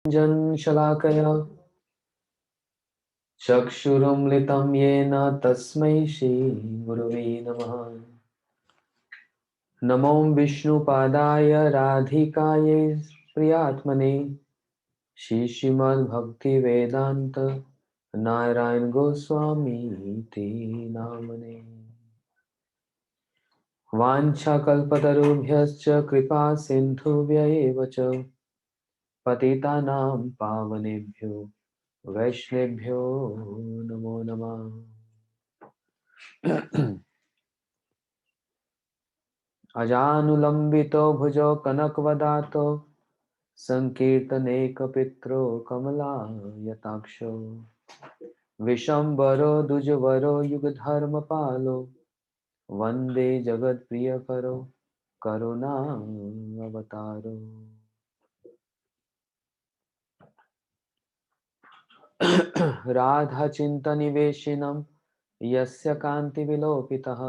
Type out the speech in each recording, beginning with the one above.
जन्शलाकया चक्षुरुन्मिलितं येन तस्मै श्रीगुरवे नमः। नमो विष्णुपादाय राधिकायै प्रियात्मने श्रीमद्भक्तिवेदान्त नारायण गोस्वामी ते नामने। वाञ्छाकल्पतरुभ्यश्च कृपा सिन्धुभ्यैव च पतितानां पावनेभ्यो वैष्णवेभ्यो नमो नमः। अजानुलम्बितो भुजो कनकवदातो संकीर्तनेकपित्रो कमलायताक्षो विशम्बरो द्विजवरो युगधर्मपालो वन्दे जगत्प्रियकरो करुणावतारो। राधाचिन्तनिवेशिनं यस्य कान्तिविलोपितः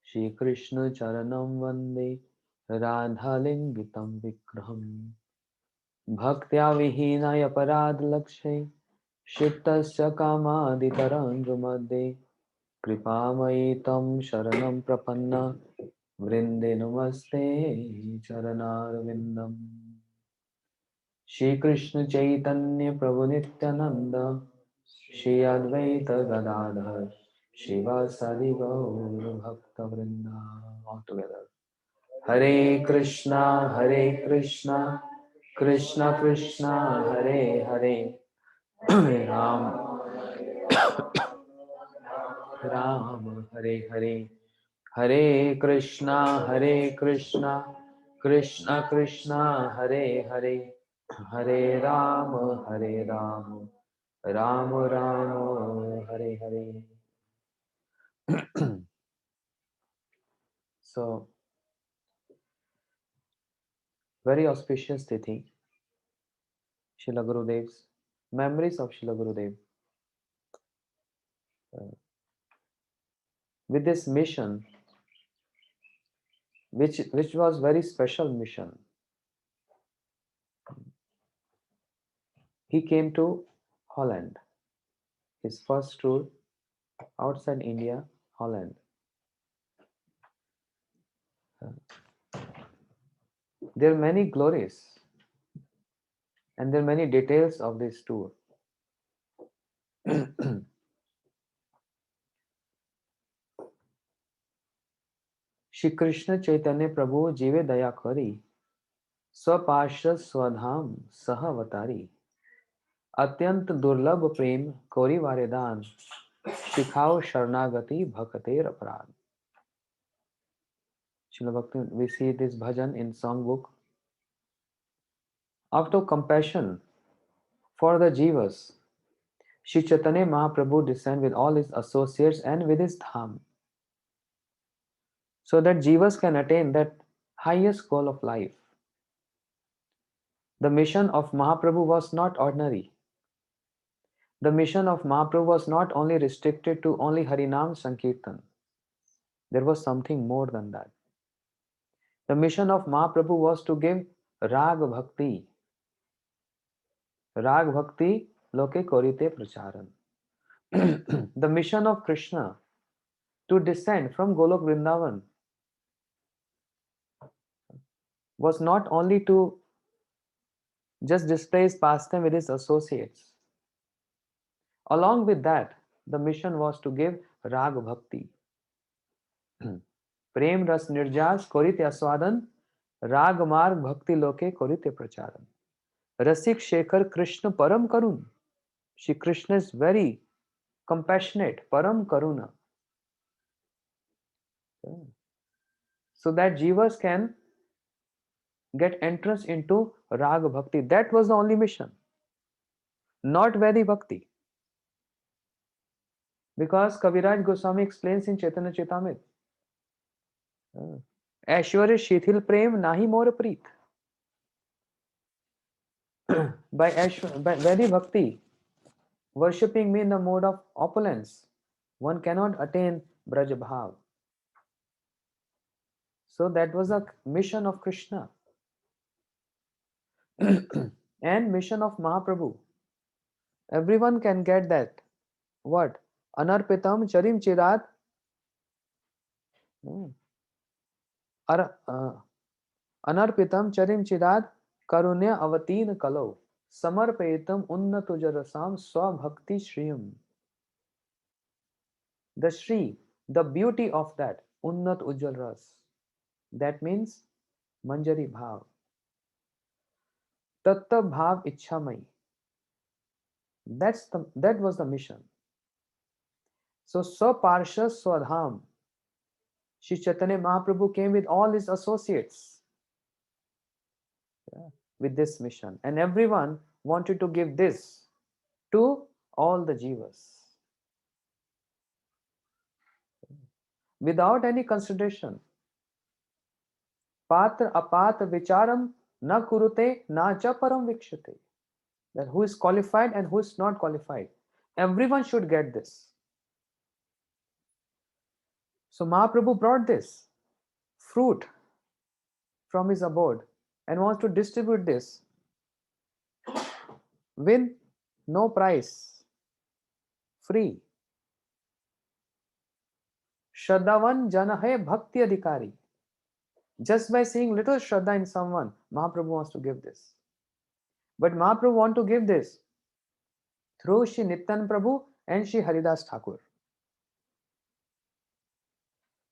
श्रीकृष्णचरणं वन्दे राधालिङ्गितं विग्रहम्। भक्त्या विहीनयपराधलक्षे क्षिप्तस्य कामादितरङ्गमध्ये कृपामयि तं शरणं प्रपन्न वृन्दे नमस्ते चरणारविन्दम्। श्रीकृष्ण चैतन्य प्रभु नित्यानंद श्री अद्वैत गदाधर शिवासादि गौर भक्त वृंदा। All together. Hare Krishna Krishna Krishna Hare Hare Ram Ram Hare Hare Hare Krishna Krishna Krishna Hare Hare Hare Ram Ram Ram Hare Hare. So, very auspicious Tithi, Srila Gurudev's memories of Srila Gurudev. With this mission, which was very special mission, he came to Holland. His first tour outside India, Holland. There are many glories and there are many details of this tour. Shri Krishna Chaitanya प्रभु जीवे दया करी स्वपार्षद स्वधाम सहवतारी अत्यंत दुर्लभ प्रेम कोरी वारे दान शिखाओ शरणागति भक्तेर अपराध. Srila Bhakti, we see this bhajan in songbook. Out of compassion for the jivas, Shri Chaitanya Mahaprabhu descended with all his associates and with his dham, so that jivas can attain that highest goal of life. The mission of Mahaprabhu was not ordinary. The mission of Mahaprabhu was not only restricted to only Harinam Sankirtan. There was something more than that. The mission of Mahaprabhu was to give Rag Bhakti. Rag Bhakti Loke Korite Pracharan. The mission of Krishna to descend from Golok Vrindavan was not only to just display his pastime with his associates. Along with that, the mission was to give Rag Bhakti. Prem Ras Nirjas Korite Aswadan Rag Marg Bhakti Loke Korite Pracharan. Rasik Shekhar Krishna Param Karun. Shri Krishna is very compassionate, Param Karuna. So that jivas can get entrance into Rag Bhakti. That was the only mission. Not Vedi Bhakti. Because Kaviraj Goswami explains in Chaitanya Chaitamrit, Aishwarya Shithil Prem Nahi Mor Preet. By Vedi Bhakti, worshipping me in the mode of opulence, one cannot attain Braj Bhav. So that was a mission of Krishna. and mission of Mahaprabhu. Everyone can get that. What? Anarpitam charim chirat. Hmm. Anarpitam charim chirat karunya avatin kalau. Samarpetam unnatujarasam swabhakti shriyam. The Shri, the beauty of that, Unnat Ujjal Ras. That means Manjari Bhav. Tatta Bhav Ichamai. That was the mission. So Swaparsha Swadham. Shri Chaitanya Mahaprabhu came with all his associates, yeah, with this mission. And everyone wanted to give this to all the jivas. Without any consideration. Patra apatra vicharam na kurute na cha param vikshate. That who is qualified and who is not qualified. Everyone should get this. So Mahaprabhu brought this fruit from his abode and wants to distribute this with no price, free. Shraddhavan jana hai bhakti adhikari. Just by seeing little Shraddha in someone, Mahaprabhu wants to give this. But Mahaprabhu wants to give this through Shri Nityan Prabhu and Shri Haridas Thakur.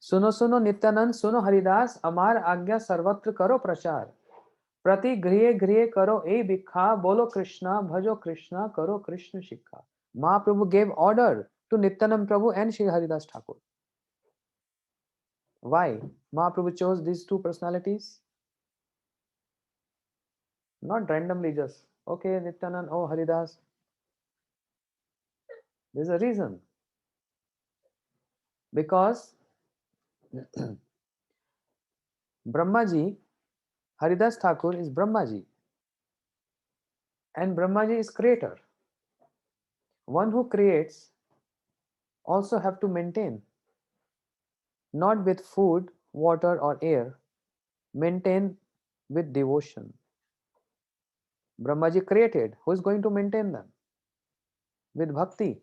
सुनो सुनो नित्यानंद सुनो हरिदास अमार आज्ञा सर्वत्र करो प्रचार प्रति गृह गृह करो ए भिक्षा बोलो कृष्णा भजो कृष्णा करो कृष्ण शिक्षा. Mahaprabhu gave order to Nityanand Prabhu and Shri Haridas Thakur. Why Mahaprabhu chose these two personalities? Not randomly, just okay Nityanand, oh Haridas. There's a reason. Because Brahmaji, Haridas Thakur is Brahmaji, and Brahmaji is creator. One who creates also have to maintain, not with food, water or air, maintain with devotion. Brahmaji created, who is going to maintain them? With bhakti.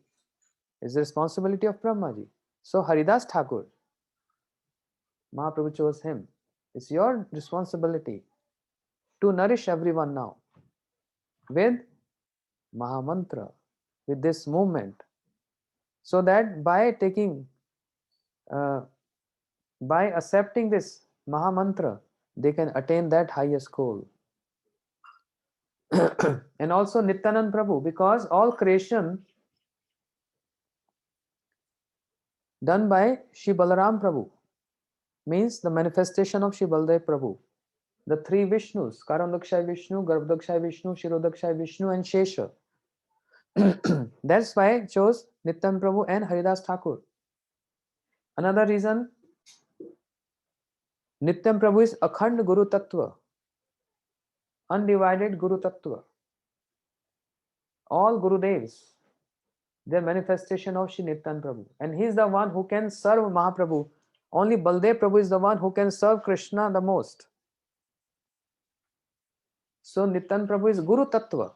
Is the responsibility of Brahmaji. So Haridas Thakur, Mahaprabhu chose him. It's your responsibility to nourish everyone now with Mahamantra, with this movement, so that by accepting this Mahamantra, they can attain that highest goal. And also Nityanand Prabhu, because all creation done by Shri Balaram Prabhu means the manifestation of Shri Baldev Prabhu. The three Vishnus, Karandakshay Vishnu, Garbhodakshay Vishnu, Shirodakshay Vishnu and Shesha. That's why I chose Nityan Prabhu and Haridas Thakur. Another reason, Nityan Prabhu is Akhand Guru Tattva, undivided Guru Tattva. All Gurudevs, their manifestation of Shri Nityan Prabhu. And he is the one who can serve Mahaprabhu. Only Baldev Prabhu is the one who can serve Krishna the most. So Nityan Prabhu is Guru Tattva.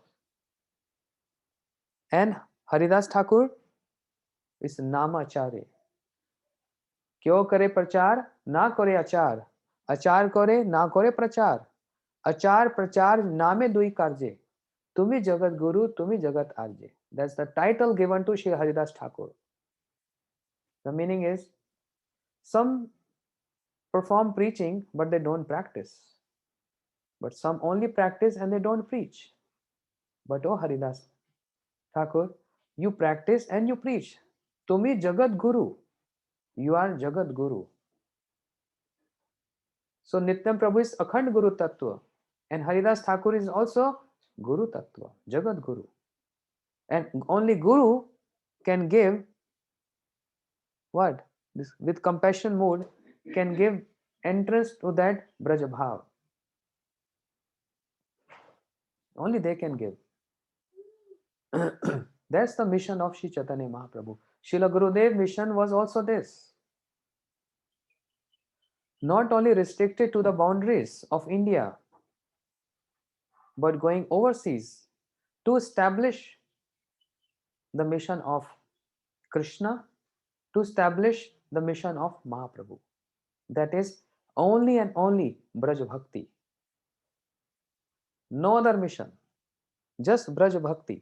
And Haridas Thakur is Namacharya. क्यों करे प्रचार ना करे आचार आचार करे ना करे प्रचार आचार प्रचार नामे दुई कार्ये तुम्ही जगत guru तुम्ही जगत आर्य. That's the title given to Shri Haridas Thakur. The meaning is, some perform preaching but they don't practice, but some only practice and they don't preach. But oh Haridas Thakur, you practice and you preach. Tumi Jagat Guru. You are Jagat Guru. So Nityan Prabhu is Akhand Guru Tattva. And Haridas Thakur is also Guru Tattva, Jagat Guru. And only Guru can give what? This, with compassion mood, can give entrance to that Braja Bhav. Only they can give. That's the mission of Shri Chaitanya Mahaprabhu. Srila Gurudev mission was also this. Not only restricted to the boundaries of India, but going overseas to establish the mission of Krishna, to establish the mission of Mahaprabhu. That is only and only Braj Bhakti. No other mission, just Braj Bhakti.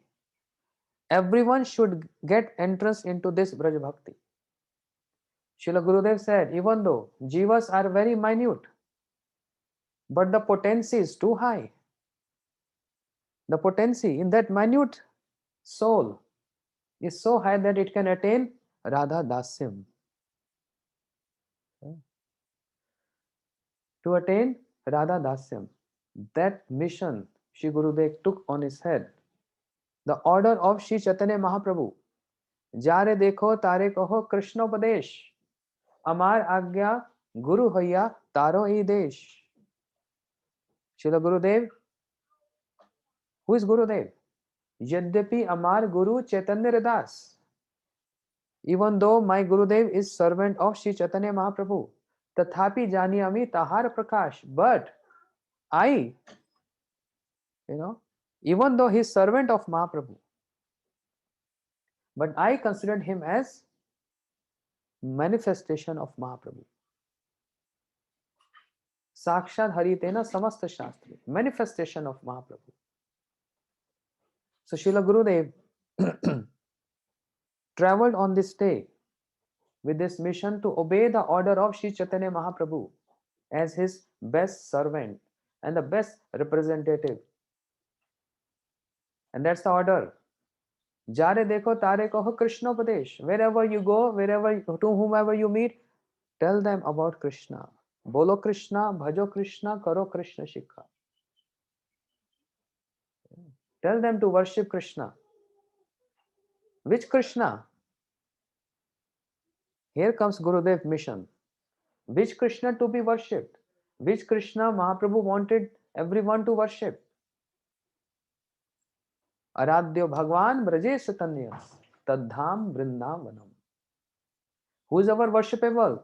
Everyone should get entrance into this Braj Bhakti. Srila Gurudev said, even though jivas are very minute, but the potency is too high. The potency in that minute soul is so high that it can attain Radha Dasyam. To attain Radha Dasyam, that mission Shri Gurudev took on his head. The order of Shri Chaitanya Mahaprabhu. Jare dekho tare kaho Krishnopades. Amar agya Guru hoya taro hi desh. Srila Gurudev, who is Gurudev? Yadyapi Amar Guru Chaitanya Das. Even though my Gurudev is servant of Shri Chaitanya Mahaprabhu, tathapi janiyami tahar prakash. But I, even though he is servant of Mahaprabhu, but I considered him as manifestation of Mahaprabhu. Sakshat Haritena Samasta Shastri, manifestation of Mahaprabhu. So Srila Gurudev traveled on this day with this mission to obey the order of Sri Chaitanya Mahaprabhu as his best servant and the best representative. And that's the order. Jare dekho tare kaho Krishna Upadesh. Wherever you go, to whomever you meet, tell them about Krishna. Bolo Krishna, bhajo Krishna, karo Krishna Shikha. Tell them to worship Krishna. Which Krishna? Here comes Gurudev's mission. Which Krishna to be worshipped? Which Krishna Mahaprabhu wanted everyone to worship? Aradhyo Bhagwan Brajesh Tanyas Tadham Vrindavanam. Who is our worshipable?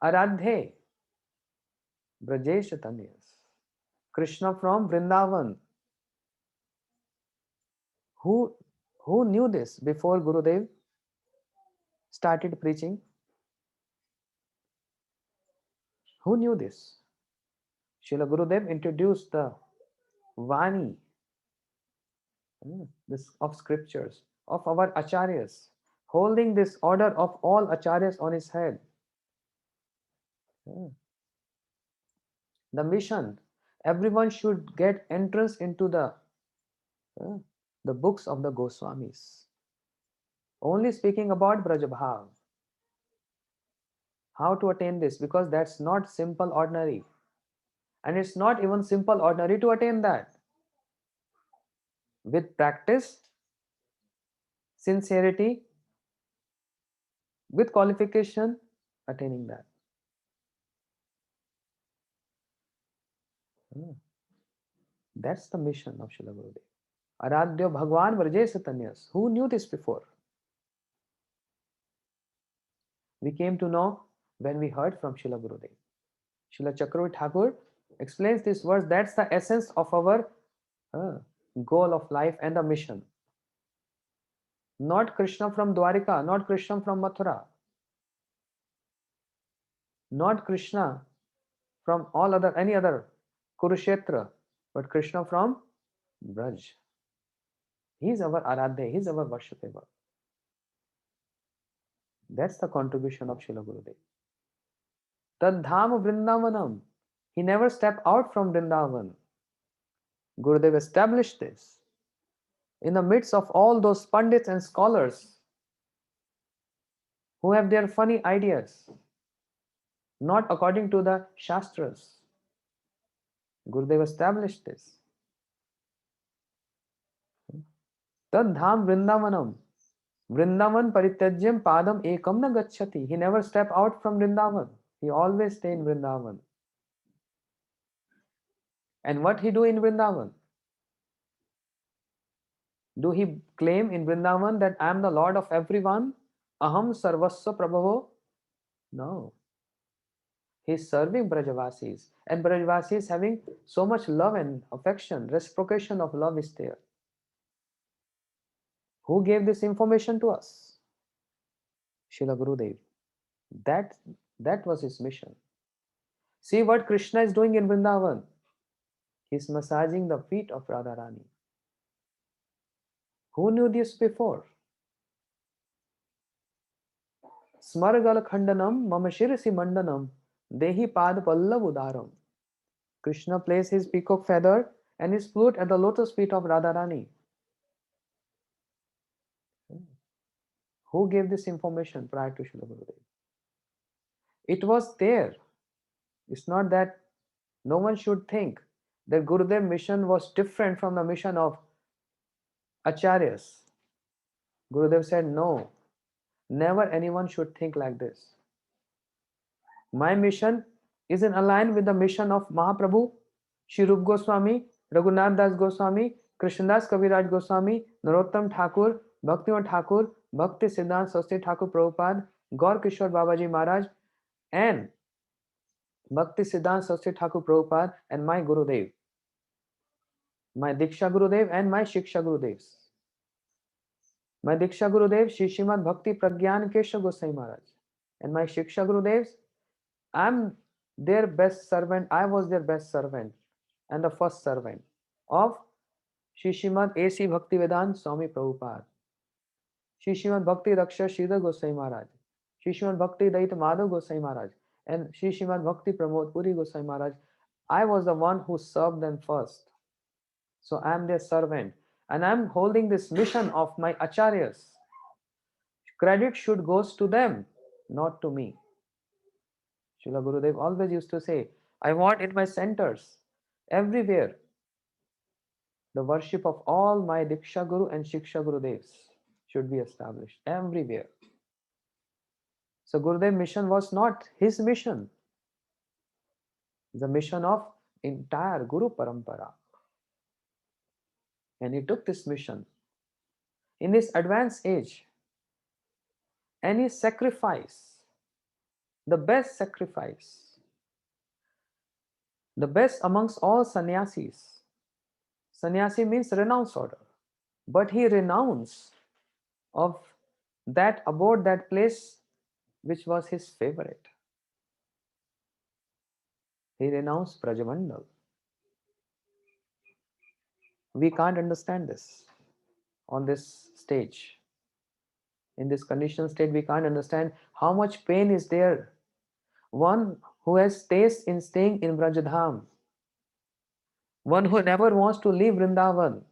Aradhe Brajesh Tanyas. Krishna from Vrindavan. Who knew this before Gurudev started preaching? Who knew this? Srila Gurudev introduced the Vani of scriptures of our acharyas, holding this order of all acharyas on his head. The mission, everyone should get entrance into the books of the Goswamis. Only speaking about Brajabhav. How to attain this? Because that's not simple ordinary. And it's not even simple ordinary to attain that. With practice, sincerity, with qualification, attaining that. That's the mission of Srila Gurudev. Aradhyo Bhagwan Vrajesh Tanyas. Who knew this before? We came to know when we heard from Srila Gurudev. Srila Chakravarti Thakur explains this verse. That's the essence of our goal of life and the mission. Not Krishna from Dwarika, not Krishna from Mathura, not Krishna from any other Kurukshetra, but Krishna from Braj. He is our Aradhya, he is our worshipable. That's the contribution of Srila Gurudev. Tadham Vrindavanam. He never stepped out from Vrindavan. Gurudev established this. In the midst of all those Pandits and scholars who have their funny ideas, not according to the Shastras, Gurudev established this. Tadham Vrindavanam. Vrindavan Parityajyam Padam Ekam Na Gacchati. He never stepped out from Vrindavan. He always stayed in Vrindavan. And what he do in Vrindavan? Do he claim in Vrindavan that I am the Lord of everyone? Aham Sarvasva Prabhavo? No. He is serving Brajavasis, and Brajavasis having so much love and affection, reciprocation of love is there. Who gave this information to us? Srila Gurudev. That, that was his mission. See what Krishna is doing in Vrindavan. He is massaging the feet of Radharani. Who knew this before? Smargal Khandanam Mama Shirasi Mandanam Dehi Pad Pallav Udaram. Krishna plays his peacock feather and his flute at the lotus feet of Radharani. Who gave this information prior to Srila Gurudev? It was there. It's not that no one should think that Gurudev's mission was different from the mission of Acharyas. Gurudev said, no, never anyone should think like this. My mission is in line with the mission of Mahaprabhu, Shri Rup Goswami, Raghunath Das Goswami, Krishnadas Kaviraj Goswami, Narottam Thakur, Bhaktivinoda Thakur, Bhakti Siddhanta Saraswati Thakur Prabhupada, Gaur Kishore Babaji Maharaj, and Bhakti Siddhanta Saraswati Thakur Prabhupada, and my Gurudev, my Diksha Gurudev and my Shiksha Gurudevs. My Diksha Gurudev, Shri Srimad Bhakti Pragyan Keshav Goswami Maharaj, and my Shiksha Gurudevs, I'm their best servant. I was their best servant and the first servant of Shri Srimad A.C. Bhaktivedanta Swami Prabhupada, Shri Srimad Bhakti Raksha Sridhar Goswami Maharaj, Shri Srimad Bhakti Daita Madhav Goswami Maharaj, and Shri Srimad Bhakti Pramod Puri Goswami Maharaj. I was the one who served them first. So I am their servant and I am holding this mission of my acharyas. Credit should goes to them, not to me. Srila Gurudev always used to say, I want in my centers, everywhere, the worship of all my Diksha Guru and Shiksha Gurudevs should be established everywhere. So Gurudev's mission was not his mission, the mission of entire Guru Parampara. And he took this mission. In this advanced age, any sacrifice, the best sacrifice, the best amongst all sannyasis. Sannyasi means renounce order. But he renounced of that abode, that place which was his favorite. He renounced Brajamandal. We can't understand this on this stage. In this conditional state, we can't understand how much pain is there. One who has taste in staying in Brajadham, one who never wants to leave Vrindavan,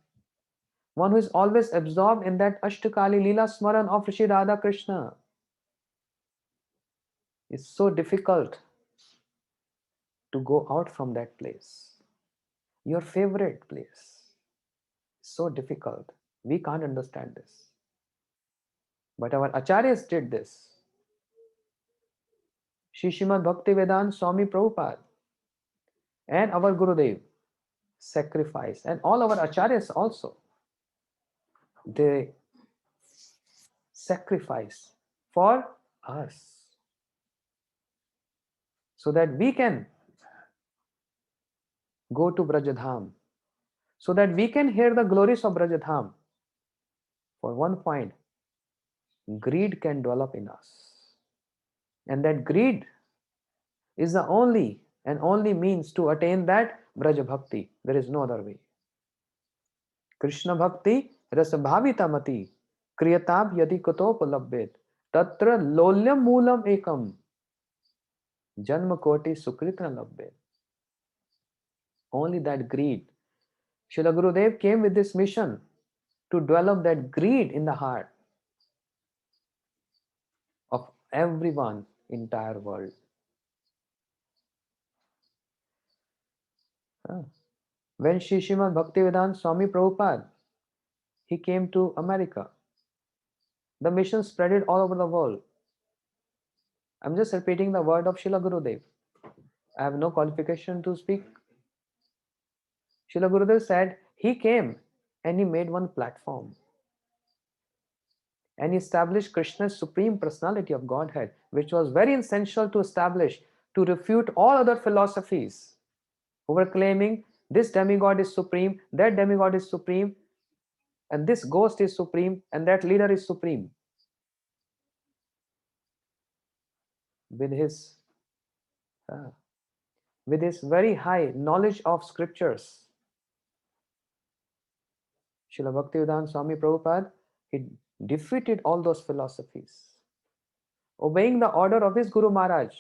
one who is always absorbed in that Ashtakali Leela Smaran of Rishi Radha Krishna. It's so difficult to go out from that place. Your favorite place. So difficult. We can't understand this. But our acharyas did this. Shri Srimad Bhaktivedanta Swami Prabhupada and our Gurudev sacrifice, and all our acharyas also, they sacrifice for us so that we can go to Brajadham, so that we can hear the glories of Brajadham. For one point, greed can develop in us, and that greed is the only and only means to attain that Braja Bhakti. There is no other way. Krishna Bhakti rasabhavitamati kriyatab yadi katopalabhed tatra lolyam moolam ekam janma koti sukritna labhed. Only that greed. Srila Gurudev came with this mission to develop that greed in the heart of everyone, entire world. When Shri Srimad Bhaktivedanta Swami Prabhupada, he came to America, the mission spread it all over the world. I'm just repeating the word of Srila Gurudev. I have no qualification to speak. Srila Gurudev said he came and he made one platform and he established Krishna's supreme personality of Godhead, which was very essential to establish, to refute all other philosophies who were claiming this demigod is supreme, that demigod is supreme, and this ghost is supreme, and that leader is supreme. With his uh, with his very high knowledge of scriptures, Srila Bhaktivedanta Swami Prabhupada, he defeated all those philosophies, obeying the order of his Guru Maharaj,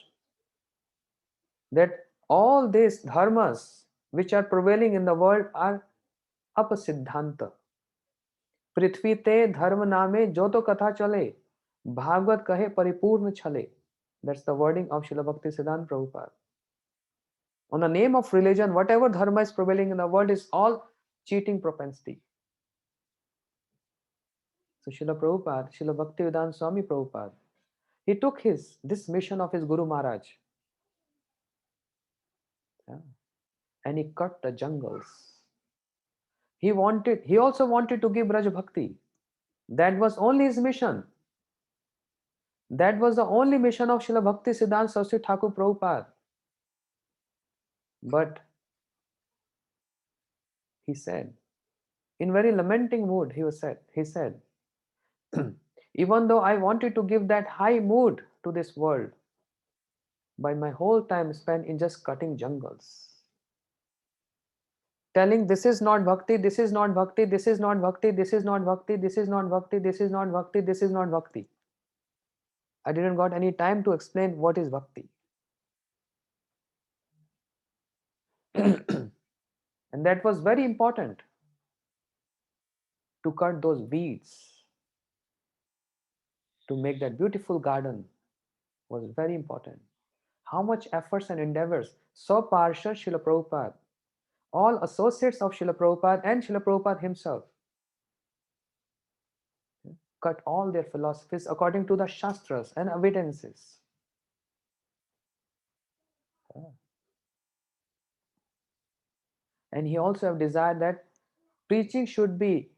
that all these dharmas which are prevailing in the world are apasiddhanta. पृथ्वी ते धर्म नामे जो तो कथा चले भागवत कहे परिपूर्ण छले. That's the wording of Srila Bhaktisiddhanta Prabhupada. On the name of religion, whatever dharma is prevailing in the world is all cheating propensity. So Srila Prabhupada, Srila Bhaktivedanta Swami Prabhupada, he took this mission of his Guru Maharaj, yeah, and he cut the jungles. He also wanted to give Braj Bhakti. That was only his mission. That was the only mission of Srila Bhaktisiddhanta Saraswati Thakur Prabhupada. But he said, in very lamenting mood, he said, even though I wanted to give that high mood to this world, by my whole time spent in just cutting jungles, telling this is not bhakti, this is not bhakti, this is not bhakti, this is not bhakti, this is not bhakti, this is not bhakti, this is not bhakti. I didn't got any time to explain what is bhakti. And that was very important, to cut those weeds, to make that beautiful garden was very important. How much efforts and endeavors saw Parsha Srila Prabhupada, all associates of Srila Prabhupada and Srila Prabhupada himself, cut all their philosophies according to the Shastras and evidences. And he also have desired that preaching should be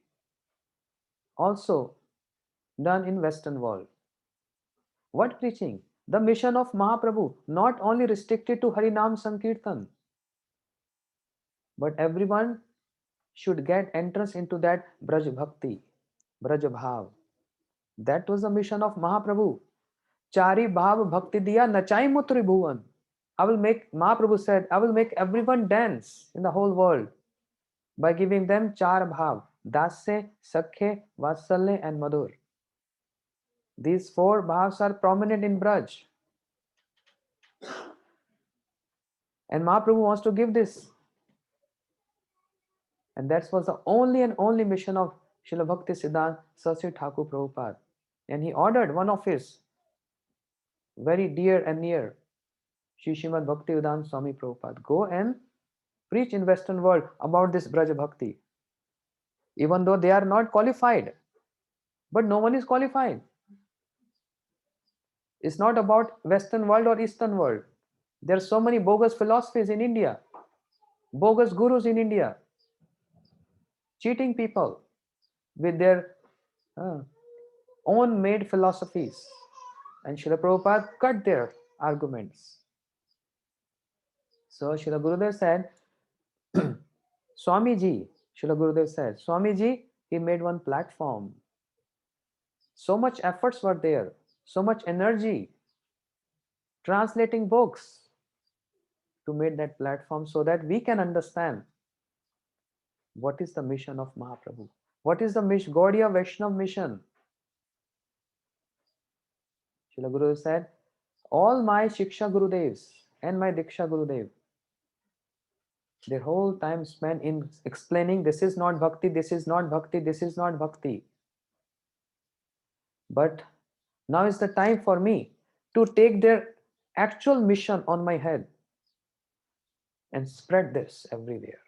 also done in Western world. What preaching? The mission of Mahaprabhu, not only restricted to Harinam Sankirtan, but everyone should get entrance into that Braj Bhakti, Braj Bhav. That was the mission of Mahaprabhu. Chari Bhav Bhakti Diya Nachai Mutri Bhuvan. Mahaprabhu said, I will make everyone dance in the whole world by giving them Char Bhav, Dasya, Sakhe, Vatsalya and Madhur. These four bhavs are prominent in Braj. And Mahaprabhu wants to give this. And that was the only and only mission of Srila Bhaktisiddhanta Saraswati Thakur Prabhupada. And he ordered one of his very dear and near, Sri Srimad Bhaktivedanta Swami Prabhupada, go and preach in Western world about this Braj Bhakti. Even though they are not qualified. But no one is qualified. It's not about Western world or Eastern world. There are so many bogus philosophies in India, bogus gurus in India, cheating people with their own made philosophies. And Srila Prabhupada cut their arguments. So Srila Gurudev said, Swamiji, Srila Gurudev said, Swamiji, he made one platform. So much efforts were there, so much energy, translating books to make that platform so that we can understand what is the mission of Mahaprabhu. What is the Gaudiya Vaishnav mission? Srila Gurudev said, all my Shiksha Gurudevs and my Diksha Gurudev, their whole time spent in explaining this is not bhakti, this is not bhakti, this is not bhakti. But now is the time for me to take their actual mission on my head and spread this everywhere.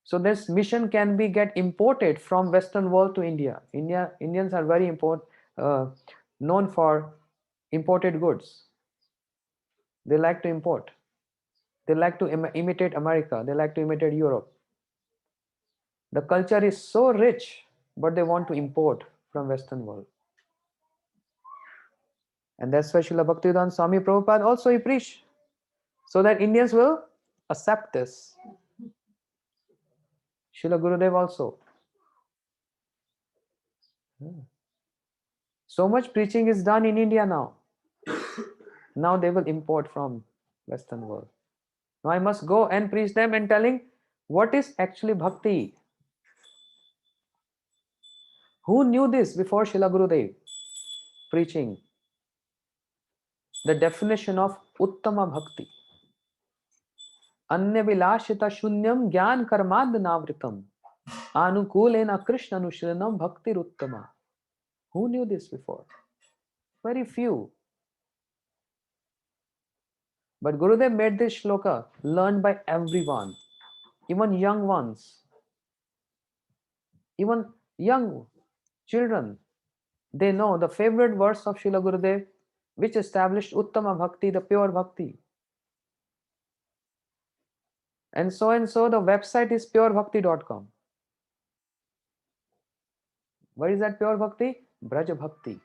So this mission can be get imported from Western world to India. Indians are very known for imported goods. They like to import. They like to imitate America. They like to imitate Europe. The culture is so rich, but they want to import from Western world. And that's why Srila Bhaktivedanta Swami Prabhupada also he preached, so that Indians will accept this. Srila Gurudev also. So much preaching is done in India now. Now they will import from Western world. Now I must go and preach them and telling what is actually bhakti. Who knew this before Srila Gurudev preaching? The definition of Uttama Bhakti. Anya vilashita shunyam gyan karmad navritam anukulena krishna anushranam bhakti uttama. Who knew this before? Very few. But Gurudev made this shloka learned by everyone, even young ones, even young children. They know the favorite verse of Srila Gurudev, which established Uttama Bhakti, the pure Bhakti. And so, the website is purebhakti.com. What is that pure Bhakti? Braj Bhakti.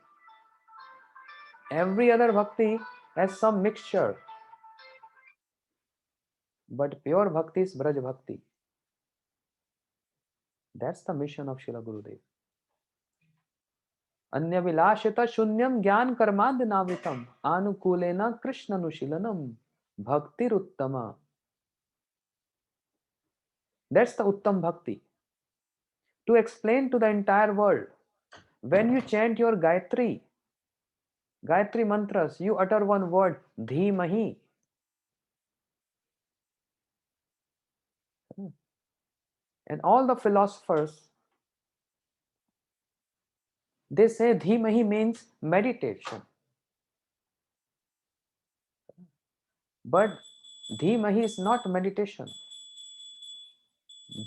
Every other Bhakti has some mixture. But pure Bhakti is Braj Bhakti. That's the mission of Srila Gurudev. Anya vilashita shunyam gyan karmad navitam anukulena krishna nushilanam bhakti uttama. That's the Uttam Bhakti. To explain to the entire world, when you chant your Gayatri mantras, you utter one word, Dhimahi. And all the philosophers, they say Dhimahi means meditation. But Dhimahi is not meditation.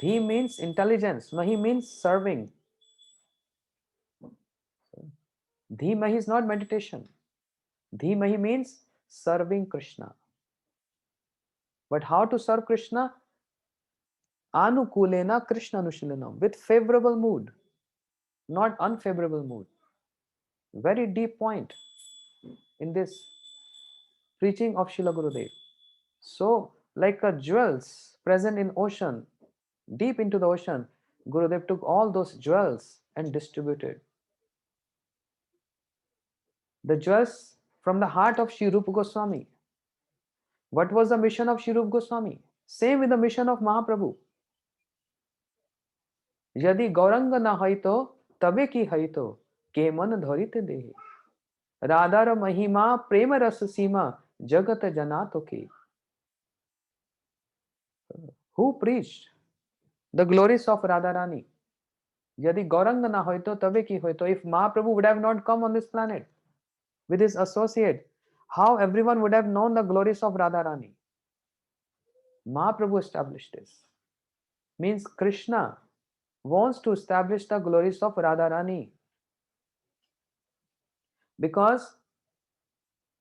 Dhi means intelligence. Mahi means serving. Dhimahi is not meditation. Dhimahi means serving Krishna. But how to serve Krishna? Anukulena Krishna Nushilanam, with favorable mood, not unfavorable mood. Very deep point in this preaching of Srila Gurudev. So, like a jewels present in ocean, deep into the ocean, Gurudev took all those jewels and distributed. The jewels from the heart of Sri Rupa Goswami. What was the mission of Sri Rupa Goswami? Same with the mission of Mahaprabhu. यदि गौरंग न है तो तबे की है तो के मन धरित देहे राधार महिमा प्रेम रस सीमा जगत जना तो के. Who preached the glories of Radharani? Yadi Gauranga na hoito tabe ki hoito. If Mahaprabhu would have not come on this planet with his associate, how everyone would have known the glories of Radharani? Mahaprabhu established this. Means Krishna wants to establish the glories of Radharani. Because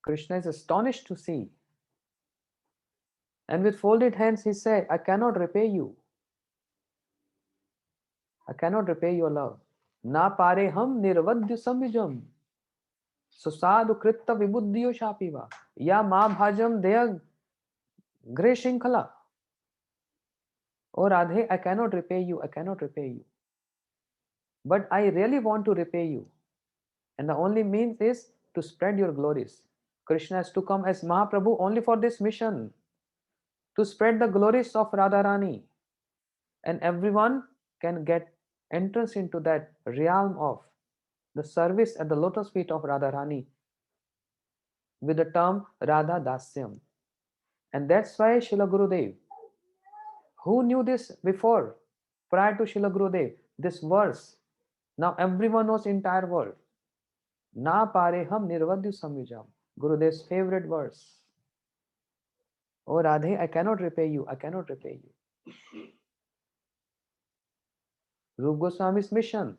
Krishna is astonished to see. And with folded hands he said, I cannot repay you. I cannot repay your love. Na pare ham nirvadyu samvijam. Susadu kritta vibuddhiyo shapiva. Ya ma bhajam deya gre shinkhala. Oh Radhe, I cannot repay you. I cannot repay you. But I really want to repay you. And the only means is to spread your glories. Krishna has to come as Mahaprabhu only for this mission. To spread the glories of Radharani. And everyone can get entrance into that realm of the service at the lotus feet of Radharani with the term Radha Dasyam. And that's why Srila Gurudev, who knew this before, prior to Srila Gurudev, this verse, now everyone knows entire world. Na pareham nirvadyu samvijam, Gurudev's favorite verse. Oh Radhe, I cannot repay you, I cannot repay you. Rupa Goswami's mission.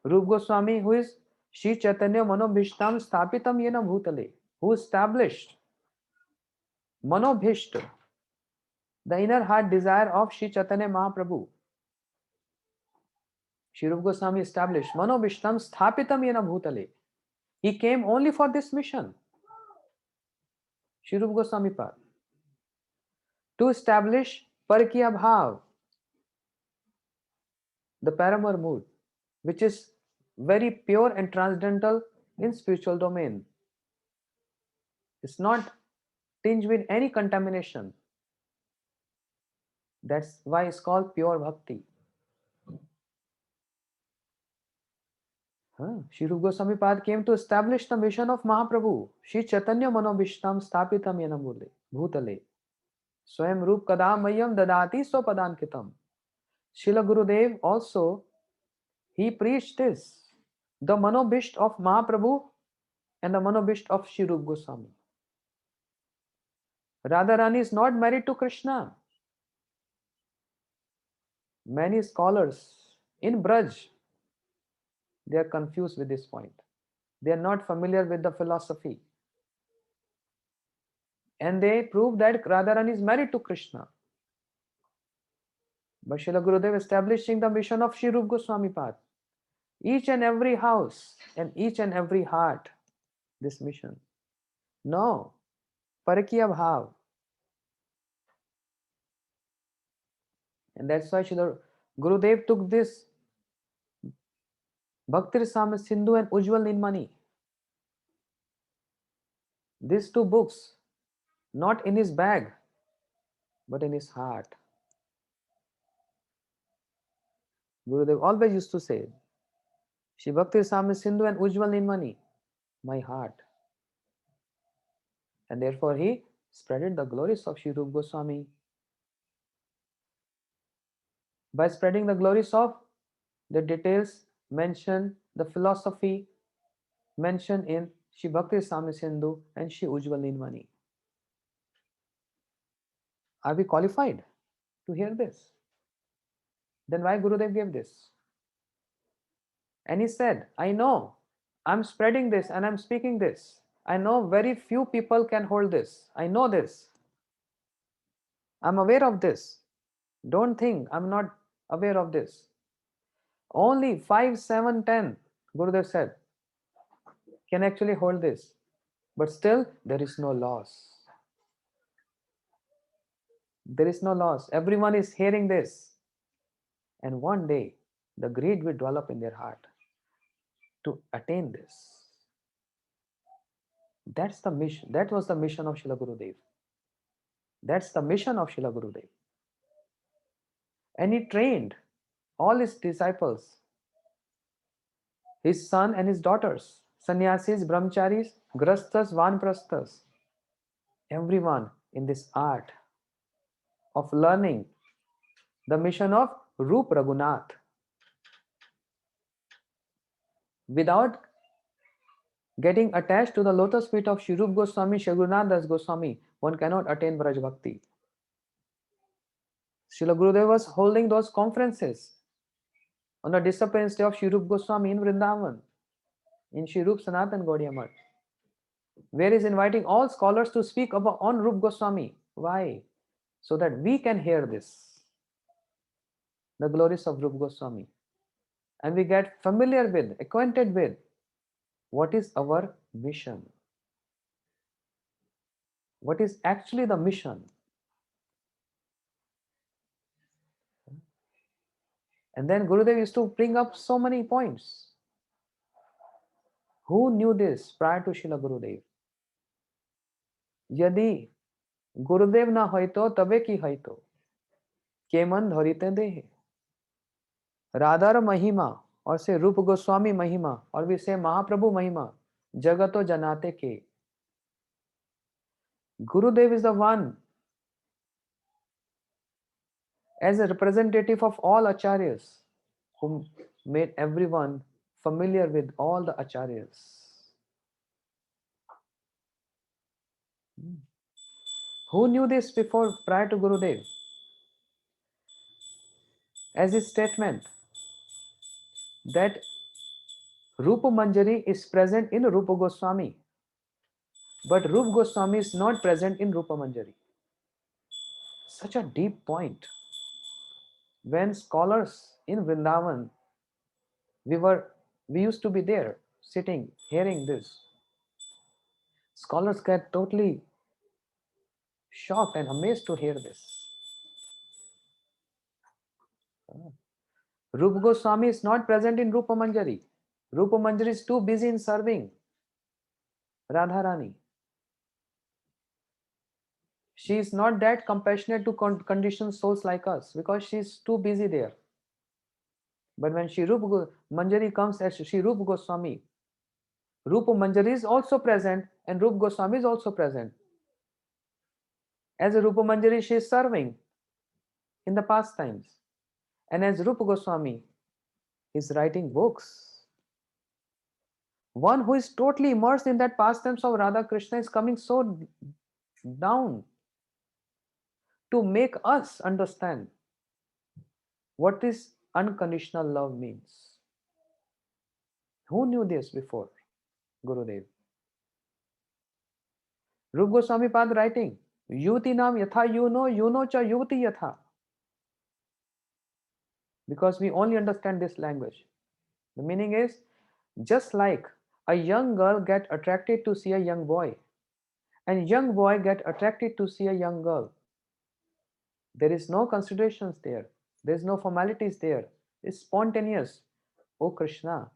Rupa Goswami, who is Shri Chaitanya Manobhishtam Sthapitam Yena Bhutale, who established Manobhishta, the inner heart desire of Shri Chaitanya Mahaprabhu. Shri Rupa Goswami established Manobhishtam Sthapitam Yena Bhutale. He came only for this mission, Sri Rupa Goswami Pad, to establish Parkiya Bhav, the Paramar mood, which is very pure and transcendental in spiritual domain. It's not tinged with any contamination. That's why it's called pure bhakti. Sri Rupa Goswami Pad came to establish the mission of Mahaprabhu. Shri Chaitanya Manobhishtam Sthapitam Yanam Bhutale. Swayam Rup Kadamayam Dadati Swapadankitam. Srila Gurudev also, he preached this, the Manobhisht of Mahaprabhu and the Manobhisht of Sri Rupa Goswami. Radharani is not married to Krishna. Many scholars in Braj, they are confused with this point. They are not familiar with the philosophy. And they prove that Radharani is married to Krishna. But Srila Gurudev establishing the mission of Sri Rupa Goswami Pad. Each and every house and each and every heart, this mission. No, Parakiya Bhav. And that's why Srila Gurudev took this Bhakti Rasamrita Sindhu and Ujjwal Nilmani. These two books, not in his bag, but in his heart. Gurudev always used to say, Shri Bhakti Rasamrita Sindhu and Ujjwal Nilmani, my heart. And therefore he spreaded the glories of Sri Rupa Goswami. By spreading the glories of the details mentioned, the philosophy mentioned in Shri Bhakti Rasamrita Sindhu and Shri Ujjwal Nilmani. Are we qualified to hear this? Then why Gurudev gave this? And he said, I know, I'm spreading this and I'm speaking this. I know very few people can hold this. I know this. I'm aware of this. Don't think I'm not aware of this. Only 5, 7, 10, Gurudev said, can actually hold this. But still, there is no loss. There is no loss. Everyone is hearing this. And one day, the greed will develop in their heart to attain this. That's the mission. That was the mission of Srila Gurudev. That's the mission of Srila Gurudev. And he trained all his disciples, his son and his daughters, sannyasis, brahmacharis, grastas, vanprasthas, everyone in this art of learning the mission of Rup Raghunath. Without getting attached to the lotus feet of Shri Rupa Goswami, Shri Gurunath Das Goswami, one cannot attain Braj Bhakti. Srila Gurudev was holding those conferences on the disappearance day of Shri Rupa Goswami in Vrindavan, in Shri Rup Sanatan Gaudiya Math, where he is inviting all scholars to speak about on Rupa Goswami. Why? So that we can hear this, the glories of Rupa Goswami, and we get familiar with, acquainted with what is our mission. What is actually the mission? And then Gurudev used to bring up so many points. Who knew this prior to Srila Gurudev? यदि गुरुदेव ना होइतो तबे की होइतो के मन धरिते देहे राधार महिमा और से रूप गोस्वामी महिमा और भी से महाप्रभु महिमा जगतो जनाते के Gurudev is the one as a representative of all acharyas who made everyone familiar with all the acharyas. Who knew this before, prior to Gurudev? As his statement that Rupa Manjari is present in Rupa Goswami, but Rupa Goswami is not present in Rupa Manjari. Such a deep point. When scholars in Vrindavan, we used to be there. sitting, hearing this. Scholars get totally shocked and amazed to hear this. Rupa Goswami is not present in Rupa Manjari. Rupa Manjari is too busy in serving Radharani. She is not that compassionate to conditioned souls like us because she is too busy there. But when Shri Rupa Manjari comes as Shri Rupa Goswami, Rupa Manjari is also present and Rupa Goswami is also present. As a Rupa Manjari, she is serving in the past times. And as Rupa Goswami is writing books. One who is totally immersed in that pastimes of Radha Krishna is coming so down to make us understand what is unconditional love means. Who knew this before Gurudev? Rupa Goswami Pad writing, Yuti nam yatha yuno cha yuti yatha. Because we only understand this language. The meaning is, just like a young girl get attracted to see a young boy, and young boy get attracted to see a young girl. There is no considerations there. There is no formalities there. It's spontaneous. Oh Krishna,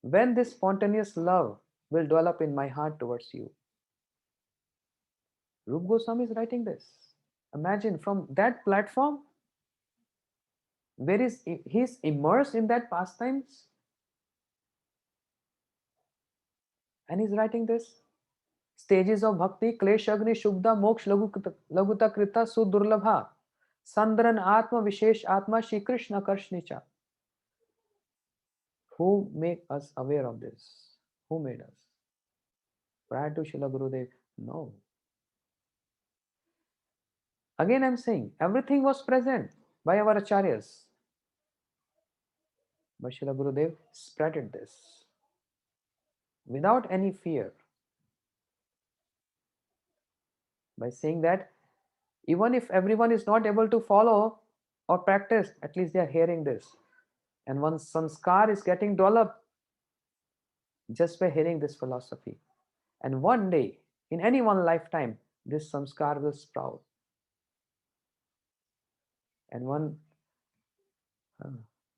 when this spontaneous love will develop in my heart towards you? Rupa Goswami is writing this. Imagine from that platform, where is he's immersed in that pastimes, and he's writing this. Stages of bhakti, kleshagni, shubda, moksh, laguta krita, sudurlabha, sandran atma, vishesh atma, Shri Krishna karshnicha. Who made us aware of this? Who made us? Prior to Srila Gurudev? No. Again, I'm saying everything was present by our acharyas. But Srila Gurudev spreaded this without any fear by saying that even if everyone is not able to follow or practice, at least they are hearing this. And once sanskar is getting developed just by hearing this philosophy. And one day, in any one lifetime, this samskar will sprout. And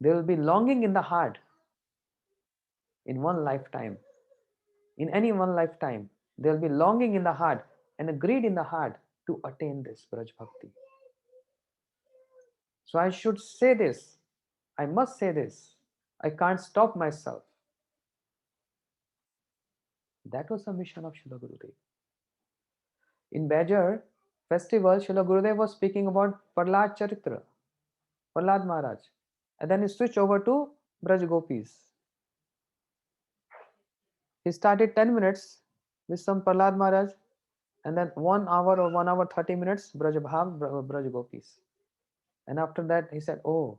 there will be longing in the heart in one lifetime. In any one lifetime, there will be longing in the heart and a greed in the heart to attain this Braj Bhakti. So I should say this. I must say this. I can't stop myself. That was the mission of Srila Gurudev. In Bajar festival, Srila Gurudev was speaking about Prahlad Charitra, Prahlad Maharaj. And then he switched over to Braj Gopis. He started 10 minutes with some Prahlad Maharaj, and then 1 hour or 1 hour 30 minutes Braj Bhav, Braj Gopis. And after that he said, oh,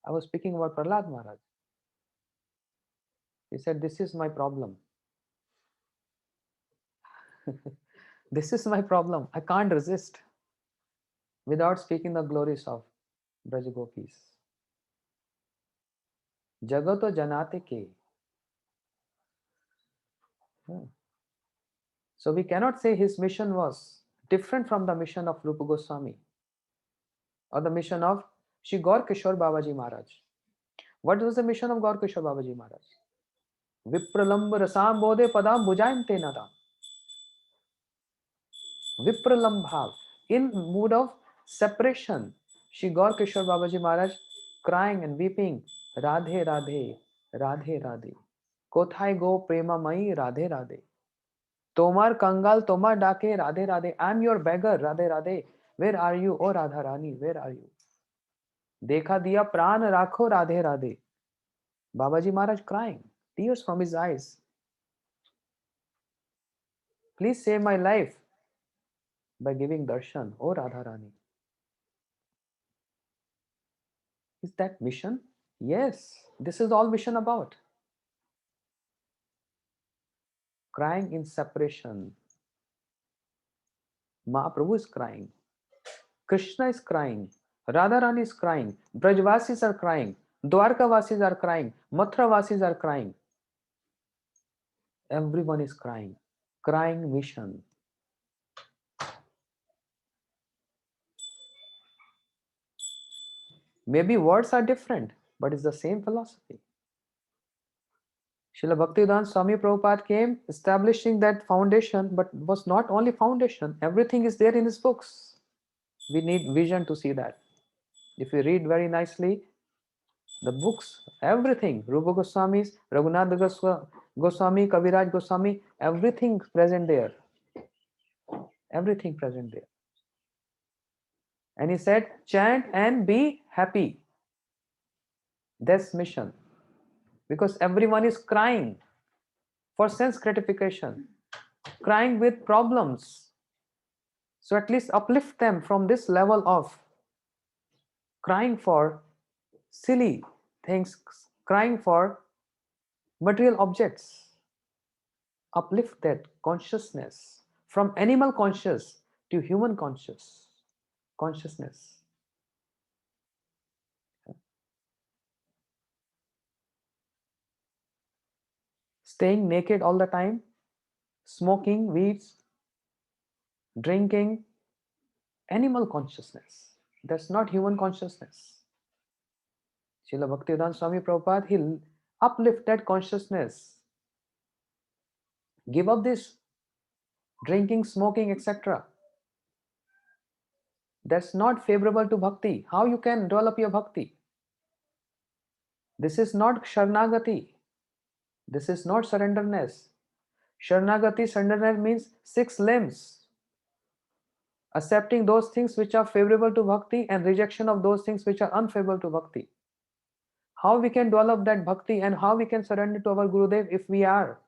I was speaking about Prahlad Maharaj. He said, this is my problem. This is my problem. I can't resist without speaking the glories of Braj Gopis. Jagato janate ke. So we cannot say his mission was different from the mission of Rupa Goswami or the mission of Shri Gaur Kishore Babaji Maharaj. What was the mission of Gaur Kishore Babaji Maharaj? Vipralamb rasam bodhe padam bhujayam te nadam. Vipralamb bhav. In mood of separation, Shri Gaur Kishore Babaji Maharaj crying and weeping, Radhe Radhe, Radhe Radhe. Kothai go prema mai, Radhe Radhe. Tomar Kangal, Tomar Dake, Radhe Radhe. I am your beggar, Radhe Radhe. Where are you, O Radharani? Where are you? Dekha diya pran rakho, Radhe Radhe. Babaji Maharaj crying, tears from his eyes. Please save my life by giving darshan, O Radharani. Is that mission? Yes, this is all mission about. Crying in separation. Mahaprabhu is crying. Krishna is crying. Radharani is crying. Brajvasis are crying. Dwarkavasis are crying. Mathuravasis are crying. Everyone is crying. Crying mission. Maybe words are different, but it's the same philosophy. Srila Bhaktivedanta Swami Prabhupada came establishing that foundation, but was not only foundation, everything is there in his books. We need vision to see that. If you read very nicely, the books, everything, Rupa Goswami's, Raghunath Goswami, Kaviraj Goswami, everything present there. Everything present there. And he said, chant and be happy. That's mission. Because everyone is crying for sense gratification, crying with problems. So at least uplift them from this level of crying for silly things, crying for material objects. Uplift that consciousness from animal conscious to human consciousness. Staying naked all the time, smoking weeds, drinking, animal consciousness. That's not human consciousness. Srila Bhaktivedanta Swami Prabhupada, he uplift that consciousness. Give up this drinking, smoking, etc. That's not favorable to bhakti. How you can develop your bhakti? This is not Sharnagati. This is not surrenderness. Sharnagati, surrender means 6 limbs. Accepting those things which are favorable to bhakti and rejection of those things which are unfavorable to bhakti. How we can develop that bhakti and how we can surrender to our Gurudev if we are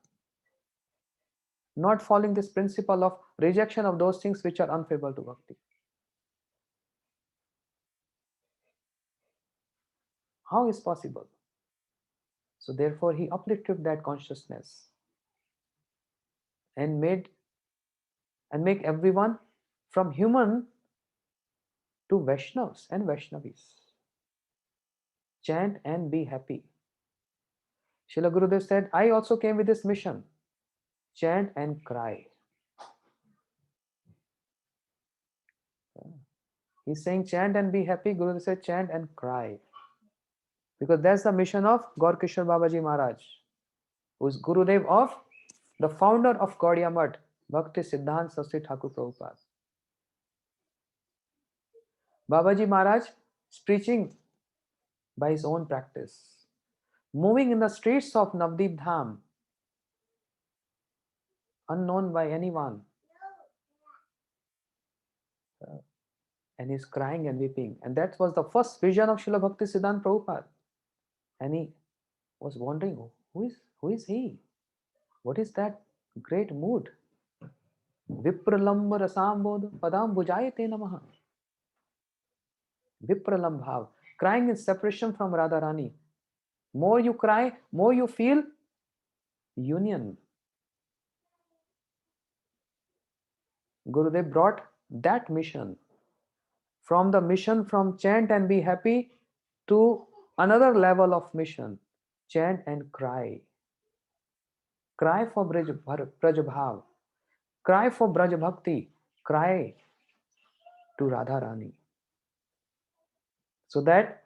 not following this principle of rejection of those things which are unfavorable to bhakti? How is possible? So therefore he uplifted that consciousness and make everyone from human to Vaishnavas and Vaishnavis. Chant and be happy. Srila Gurudev said, I also came with this mission. Chant and cry. He's saying chant and be happy. Gurudev said chant and cry. Because that's the mission of Gaur Kishore Babaji Maharaj, who is Gurudev of the founder of Gaudiya Math, Bhakti Siddhanta Saraswati Thakur Prabhupada. Babaji Maharaj is preaching by his own practice, moving in the streets of Navdeep Dham, unknown by anyone, and he's crying and weeping. And that was the first vision of Srila Bhakti Siddhanta Prabhupada. And he was wondering, who is he? What is that great mood? Vipralamba rasambodh padam bujayate namaha. Vipralam bhav, crying in separation from Radharani. More you cry, more you feel union. Gurudev brought that mission from the mission from chant and be happy to another level of mission, chant and cry. Cry for Braj Bhav, cry for Braj Bhakti, cry to Radharani. So that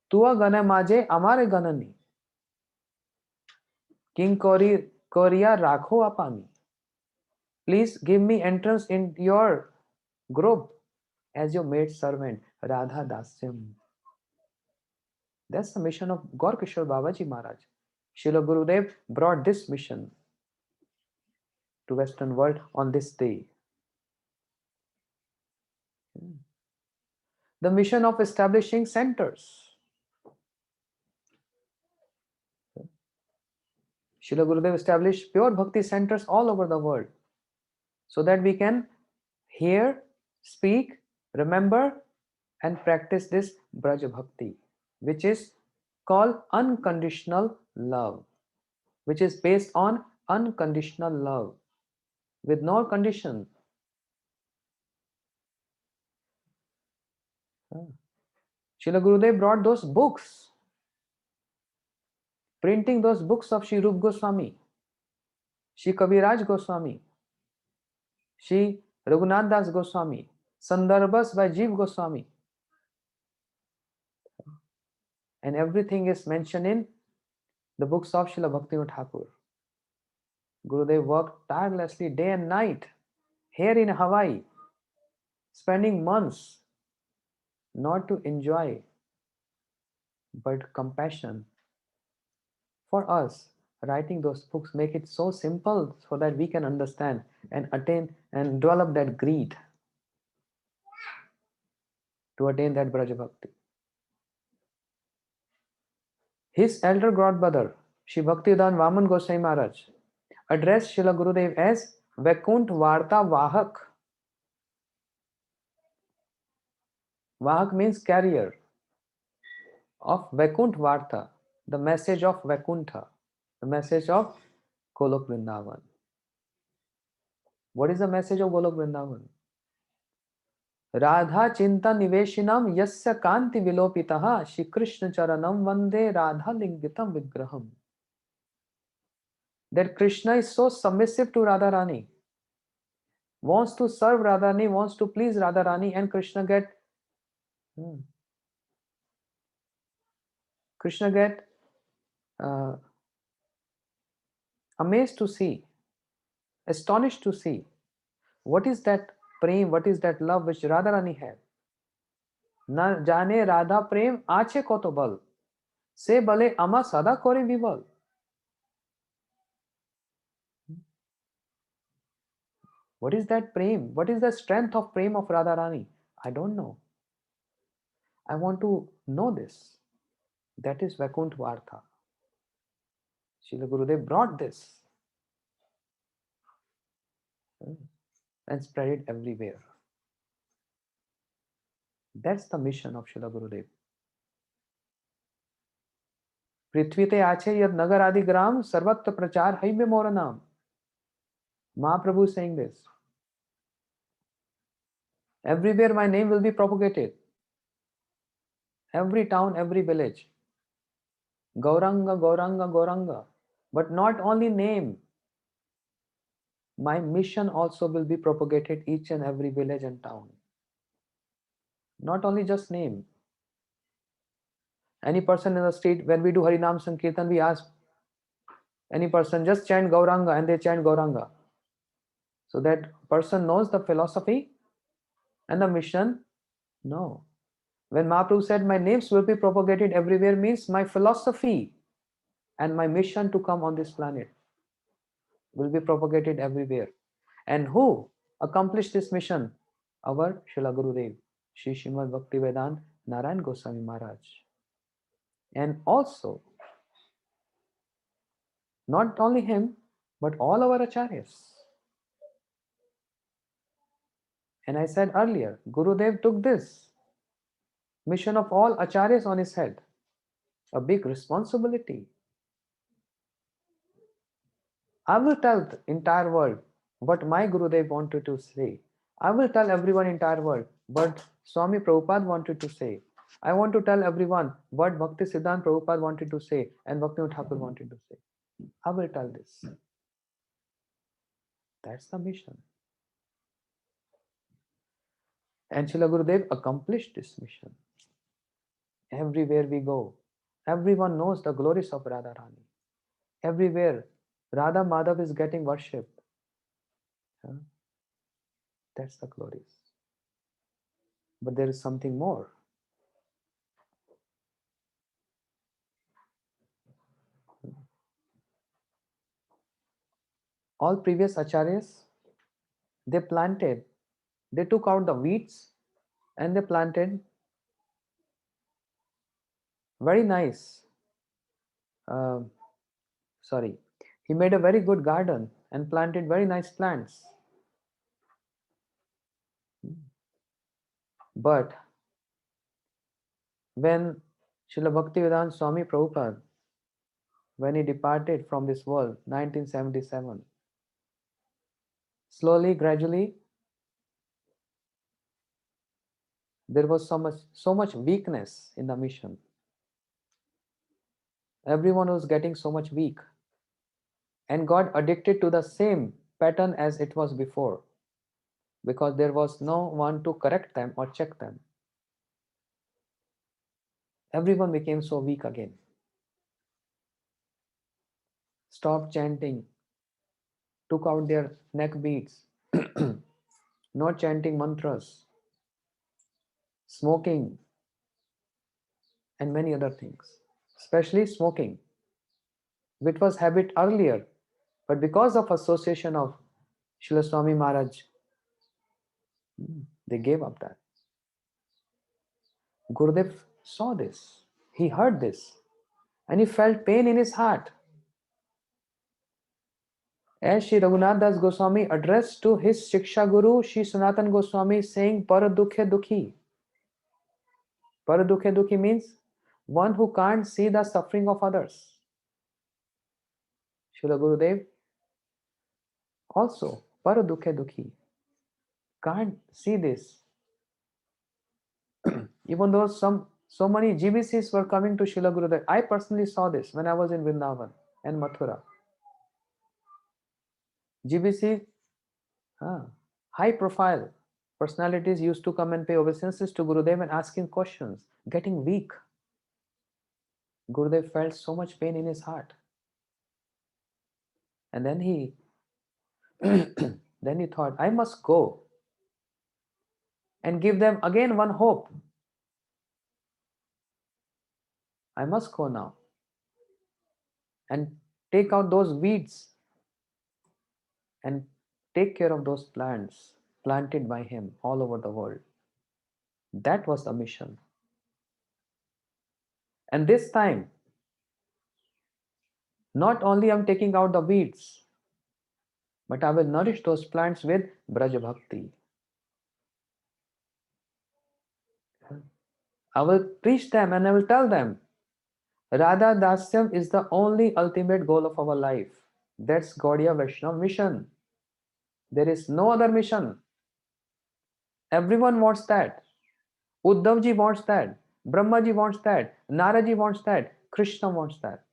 Tua gana maje amare ganani, King Korea rakho apani. Please give me entrance in your group as your maid servant, Radha Dasyam. That's the mission of Gaur Kishore Babaji Maharaj. Srila Gurudev brought this mission to Western world on this day. The mission of establishing centers. Srila Gurudev established pure bhakti centers all over the world so that we can hear, speak, remember and practice this Braj Bhakti, which is called unconditional love, which is based on unconditional love with no condition. Srila Gurudev brought those books printing those books of Sri Rup Goswami, Sri Kaviraj Goswami, Sri Raghunath Das Goswami, Sandarbhas by Jeev Goswami. And everything is mentioned in the books of Srila Bhaktivinoda Thakur. Gurudev worked tirelessly day and night here in Hawaii, spending months not to enjoy but compassion for us. Writing those books make it so simple so that we can understand and attain and develop that greed to attain that Braja Bhakti. His elder godbrother, Shri Bhaktivedanta Vaman Goswami Maharaj, addressed Srila Gurudev as Vaikunt Varta Vahak. Vahak means carrier of Vaikunt Varta, the message of Vaikuntha, the message of Golok Vrindavan. What is the message of Golok Vrindavan? Radha Chinta Niveshinam Yasya Kanti Vilopitaha Shri Krishna Charanam Vande Radha Lingitam Vigraham. That Krishna is so submissive to Radharani, wants to serve Radharani, wants to please Radharani, and Krishna get amazed to see, astonished to see what is that prem, what is that love which Radharani had. Na jane Radha prem ache koto bal, se bale ama sada kore vival. What is that prem? What is the strength of prem of Radharani? I don't know. I want to know this. That is Vaikunt Vartha. Srila Gurudev brought this and spread it everywhere. That's the mission of Srila Gurudev. पृथ्वीते आचे यद नगर आदि ग्राम सर्वत्र प्रचार है में मोर नाम. Mahaprabhu is saying this. Everywhere my name will be propagated. Every town, every village. Gauranga, Gauranga, Gauranga. But not only name. My mission also will be propagated each and every village and town. Not only just name. Any person in the street, when we do Harinam Sankirtan, we ask any person, just chant Gauranga, and they chant Gauranga. So that person knows the philosophy and the mission? No. When Mahaprabhu said, my names will be propagated everywhere, means my philosophy and my mission to come on this planet will be propagated everywhere. And who accomplished this mission? Our Srila Gurudev, Sri Srimad Bhaktivedanta Narayan Goswami Maharaj. And also, not only him, but all our acharyas. And I said earlier, Gurudev took this mission of all acharyas on his head. A big responsibility. I will tell the entire world what my Gurudev wanted to say. I will tell everyone in the entire world what Swami Prabhupada wanted to say. I want to tell everyone what Bhakti Siddhanta Prabhupada wanted to say and Bhaktivinoda Thakur wanted to say. I will tell this. That's the mission. And Srila Gurudev accomplished this mission. Everywhere we go, everyone knows the glories of Radharani. Everywhere, Radha Madhav is getting worshipped. That's the glories. But there is something more. All previous acharyas, they took out the weeds and they planted very nice. He made a very good garden and planted very nice plants. But when Srila Bhaktivedanta Swami Prabhupada, when he departed from this world, 1977, slowly, gradually, there was so much weakness in the mission. Everyone was getting so much weak and got addicted to the same pattern as it was before, because there was no one to correct them or check them. Everyone became so weak again. Stopped chanting, took out their neck beads, not chanting mantras, smoking, and many other things, especially smoking, which was habit earlier, but because of association of Srila Swami Maharaj, they gave up that. Gurudev saw this, he heard this, and he felt pain in his heart. As Sri Raghunath Das Goswami addressed to his Shiksha Guru, Sri Sanatan Goswami, saying, Para dukhe dukhi. Para dukhe dukhi means one who can't see the suffering of others. Srila Gurudev also, Para dukhe dukhi, can't see this. Even though so many GBCs were coming to Srila Gurudev, I personally saw this when I was in Vrindavan and Mathura. GBC, high profile personalities used to come and pay obeisances to Gurudev and asking questions, getting weak. Gurudev felt so much pain in his heart. And then he then he thought, I must go and give them again one hope. I must go now and take out those weeds and take care of those plants planted by him all over the world. That was the mission. And this time, not only I'm taking out the weeds, but I will nourish those plants with Braj Bhakti. I will preach them and I will tell them Radha Dasyam is the only ultimate goal of our life. That's Gaudiya Vaishnava mission. There is no other mission. Everyone wants that. Uddhavji wants that. Brahmaji wants that. Naraji wants that. Krishna wants that.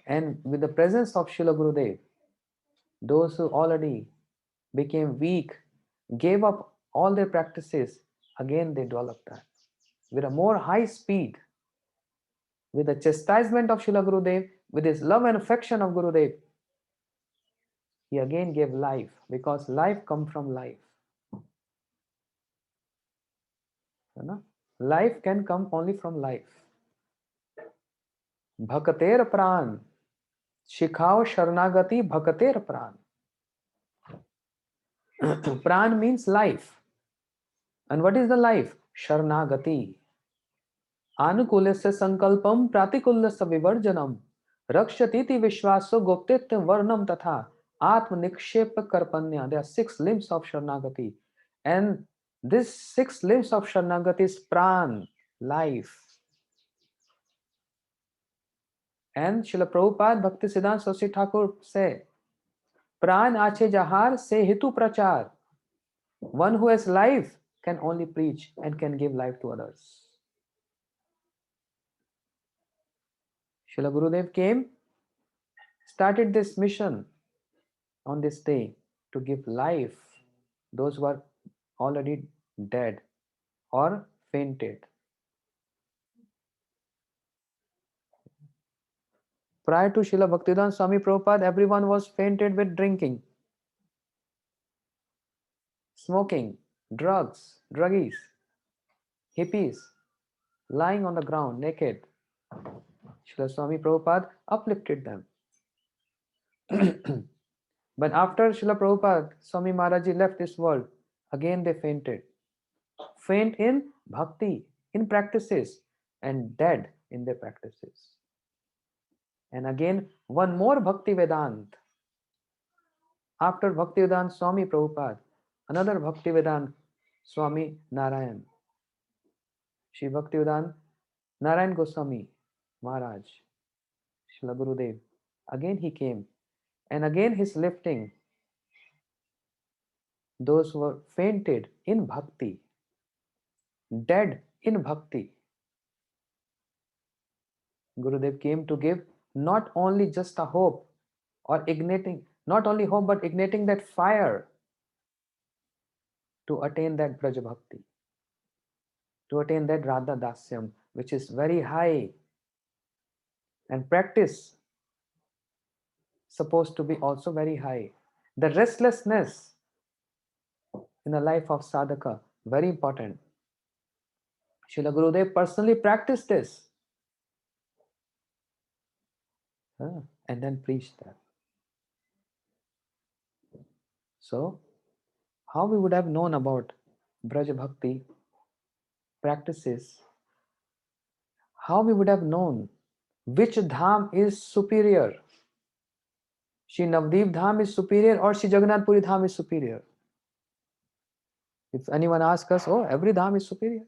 And with the presence of Srila Gurudev, those who already became weak, gave up all their practices, again they developed that. With a more high speed, with the chastisement of Srila Gurudev, with his love and affection of Gurudev, he again gave life, because life comes from life. Life can come only from life. Bhakater pran, shikhao sharnagati bhakater pran. Pran means life. And what is the life? Sharnagati. Anukulasya sankalpam pratikullasya vivarjanam. Rakshatiti vishwaso goptityam varnam tatha. Atma nikshepa karpanya. There are 6 limbs of Sharnagati. And this 6 limbs of Sharnagati is pran, life. And Srila Prabhupada Bhakti Siddhanta Saraswati Thakur say, Pran ache jahar se hitu prachar. One who has life can only preach and can give life to others. Srila Gurudev came, started this mission on this day to give life those who are already dead or fainted. Prior to Srila Bhaktivedanta Swami Prabhupada, everyone was fainted with drinking, smoking, drugs, druggies, hippies, lying on the ground naked. Srila Swami Prabhupada uplifted them. But after Srila Prabhupada, Swami Maharaji left this world, again they fainted. Faint in bhakti, in practices, and dead in their practices. And again, one more Bhakti Vedant. After Bhakti Vedant Swami Prabhupada, another Bhakti Vedant Swami Narayan. Shri Bhakti Vedant Narayan Goswami Maharaj, Srila Gurudev. Again he came. And again he's lifting those who were fainted in bhakti. dead in bhakti. Gurudev came to give not only just a hope or igniting, not only hope but igniting that fire to attain that Braj Bhakti, to attain that Radha Dasyam, which is very high, and practice supposed to be also very high. The restlessness in the life of sadhaka, very important. Srila Gurudev personally practiced this and then preached that. So, how we would have known about Braj Bhakti practices, how we would have known which dham is superior. Shri Navdeep Dham is superior or Shri Jagannath Puri Dham is superior. If anyone asks us, oh, every dham is superior.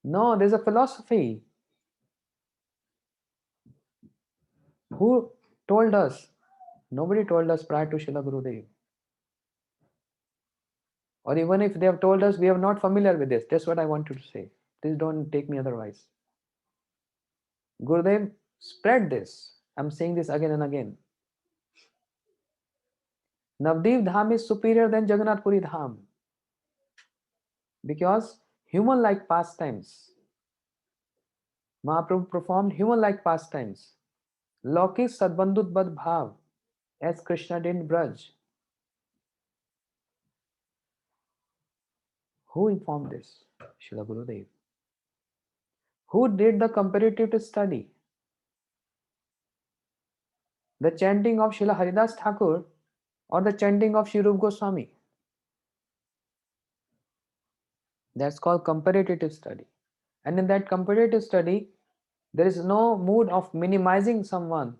No, there's a philosophy. Who told us? Nobody told us prior to Srila Gurudev. Or even if they have told us, we are not familiar with this. That's what I wanted to say. Please don't take me otherwise. Gurudev spread this. I'm saying this again and again. Navdeep Dham is superior than Jagannath Puri Dham because human-like pastimes. Mahaprabhu performed human-like pastimes. Lokik Sadbandut Bad Bhav, as Krishna did in Braj. Who informed this? Srila Gurudev. Who did the comparative study? The chanting of Srila Haridas Thakur or the chanting of Sri Rupa Goswami? That's called comparative study. And in that comparative study, there is no mood of minimizing someone,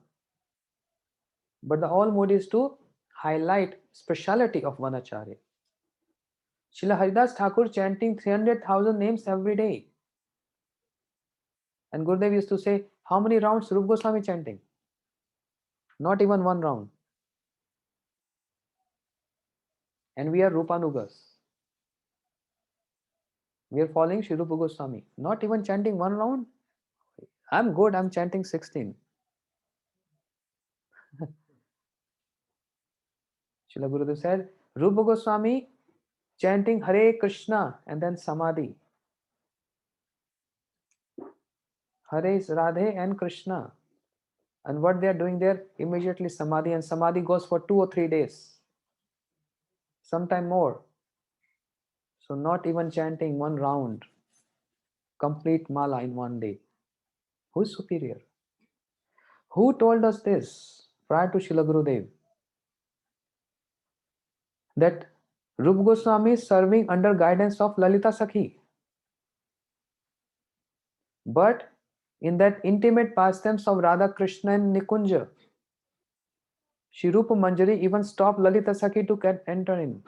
but the whole mood is to highlight speciality of one acharya. Srila Haridas Thakur chanting 300,000 names every day. And Gurudev used to say, how many rounds Rupa Goswami chanting? Not even one round. And we are Rupanugas. We are following Sri Rupa Goswami. Not even chanting one round. I'm good, I'm chanting 16. Srila Gurudev said, Rupa Goswami chanting Hare Krishna and then Samadhi. Hare is Radhe and Krishna. And what they are doing there? Immediately Samadhi, and Samadhi goes for 2 or 3 days. Sometime more. So not even chanting one round. Complete mala in one day. Who is superior? Who told us this prior to Srila Gurudev? That Rupa Goswami is serving under guidance of Lalita Sakhi. But in that intimate pastimes of Radha Krishna and Nikunja, Shri Rupa Manjari even stopped Lalita Sakhi to enter in.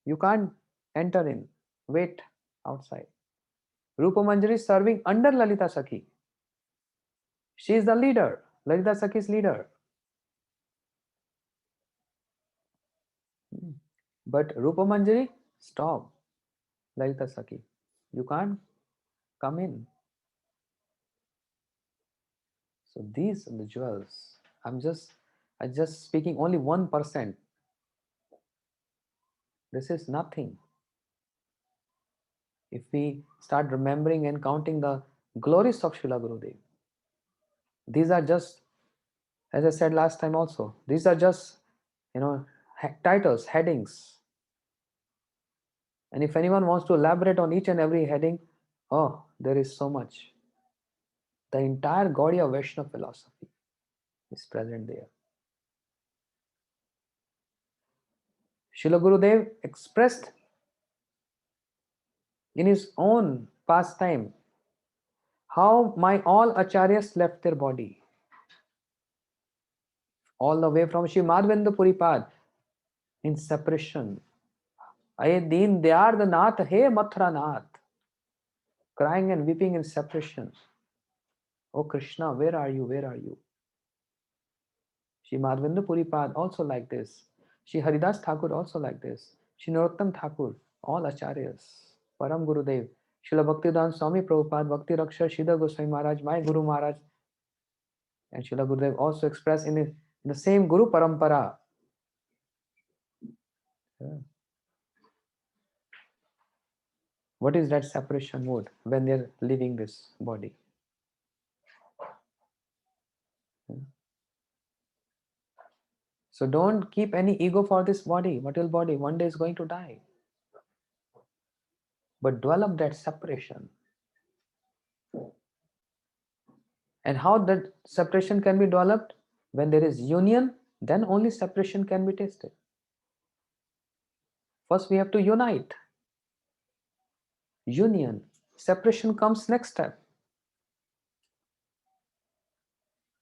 You can't enter in. Wait outside. Rupa Manjari is serving under Lalita Sakhi. She is the leader. Lalita Sakhi is leader. But Rupa Manjari, stop. Lalita Sakhi. You can't come in. So these are the jewels. I'm just speaking only 1%. This is nothing. If we start remembering and counting the glories of Srila Gurudev, these are just, as I said last time also, these are just, titles, headings. And if anyone wants to elaborate on each and every heading, oh, there is so much. The entire Gaudiya Vaishnava philosophy is present there. Srila Gurudev expressed in his own pastime how my all acharyas left their body. All the way from Shri Madhavendra Puripad in separation. Aye Deen Dayar the Nath, Hey Mathura Nath, crying and weeping in separation. Oh Krishna, where are you? Where are you? Shri Madhavendra Puripad also like this. Shri Haridas Thakur also like this. Shri Narottam Thakur, all acharyas, Param Gurudev, Srila Bhaktivedanta Swami Prabhupada, Bhakti Rakshar, Sridhar Goswami Maharaj, my Guru Maharaj, and Srila Gurudev also expressed in the same Guru Parampara. Yeah. What is that separation mode when they're leaving this body? Yeah. So don't keep any ego for this body, material body. One day is going to die. But develop that separation. And how that separation can be developed? When there is union, then only separation can be tasted. First, we have to unite. Union. Separation comes next step.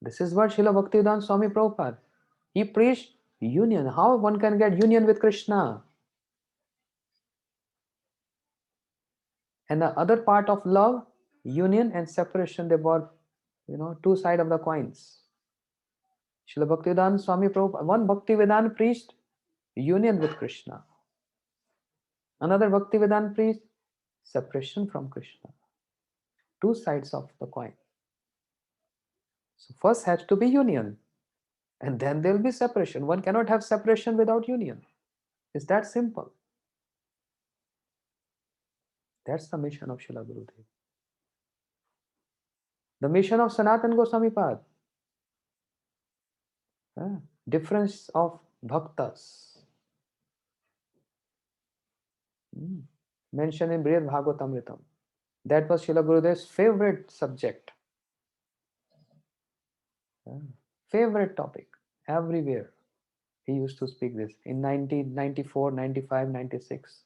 This is what Srila Bhaktivedanta Swami Prabhupada, he preached union. How one can get union with Krishna? And the other part of love, union and separation, they were, two sides of the coins. Srila Bhaktivedanta Swami Prabhupada, one Bhaktivedanta preached union with Krishna. Another Bhaktivedanta preached separation from Krishna. Two sides of the coin. So first has to be union, and then there will be separation. One cannot have separation without union. It's that simple. That's the mission of Srila Gurudev. The mission of Sanatana Goswami Pad. Difference of bhaktas. Mentioned in Brihad Bhagavatamritam. That was Srila Gurudev's favorite subject. Favorite topic. Everywhere he used to speak this. In 1994, 95, 96.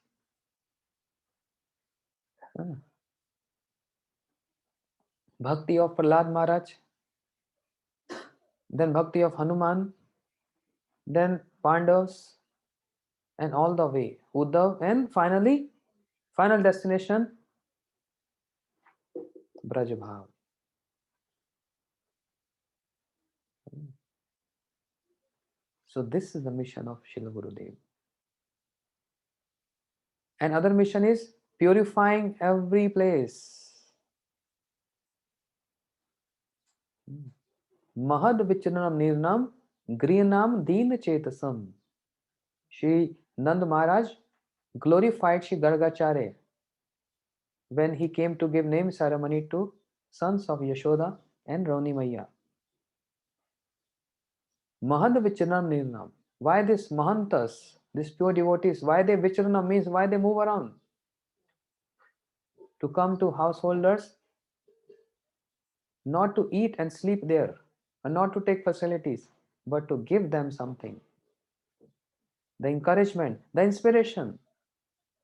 Bhakti of Prahlad Maharaj. Then Bhakti of Hanuman. Then Pandavas. And all the way. Uddhav. And finally, final destination, Braj Bhav. So this is the mission of Srila Gurudev. And other mission is purifying every place. Mahad Vicharanam Nirnam Griyanam Deen Chetasam. Shri Nand Maharaj glorified Shri Gargacharya when he came to give name ceremony to sons of Yashoda and Rauni Maya. Mahad Vicharanam Nirnam. Why this Mahantas, these pure devotees, why they Vicharanam means why they move around? To come to householders, not to eat and sleep there, and not to take facilities, but to give them something. The encouragement, the inspiration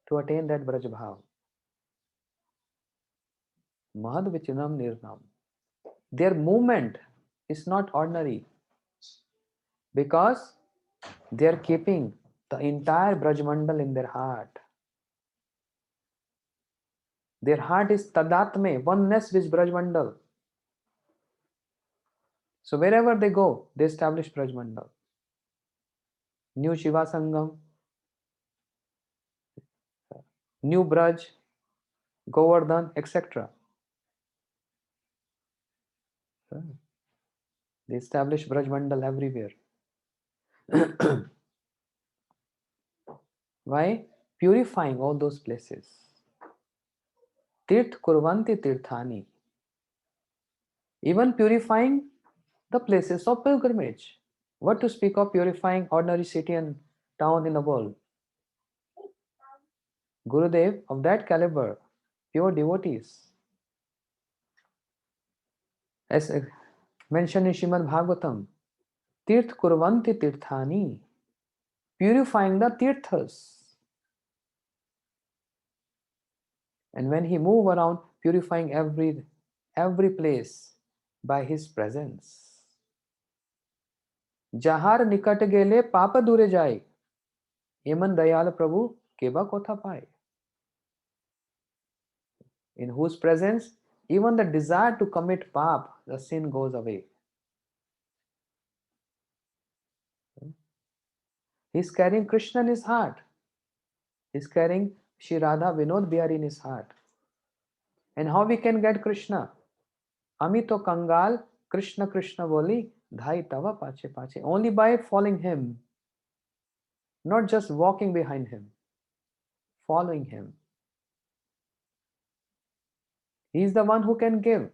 to attain that Braj Bhav. Mahad Vichinam Nirnam. Their movement is not ordinary because they are keeping the entire Braj Mandal in their heart. Their heart is Tadatme, oneness with Braj Mandal. So wherever they go, they establish Braj Mandal. New Shiva Sangam, New Braj, Govardhan, etc. They establish Braj Mandal everywhere. Why? Purifying all those places. Tirth Kurvanti Tirthani. Even purifying the places of pilgrimage. What to speak of purifying ordinary city and town in the world? Gurudev of that caliber, pure devotees. As mentioned in Srimad Bhagavatam, Tirth Kurvanti Tirthani. Purifying the tirthas. And when he move around, purifying every place by his presence. Jahar nikat gele papa dure jai. Eman Dayal Prabhu keba kotha pai. In whose presence even the desire to commit pap, the sin goes away. He's carrying Krishna in his heart. He's carrying Shri Radha Vinod Bihari in his heart. And how we can get Krishna? Ami to kangal, Krishna Krishna boli, dhai tava pache pache. Only by following him, not just walking behind him, following him. He is the one who can give.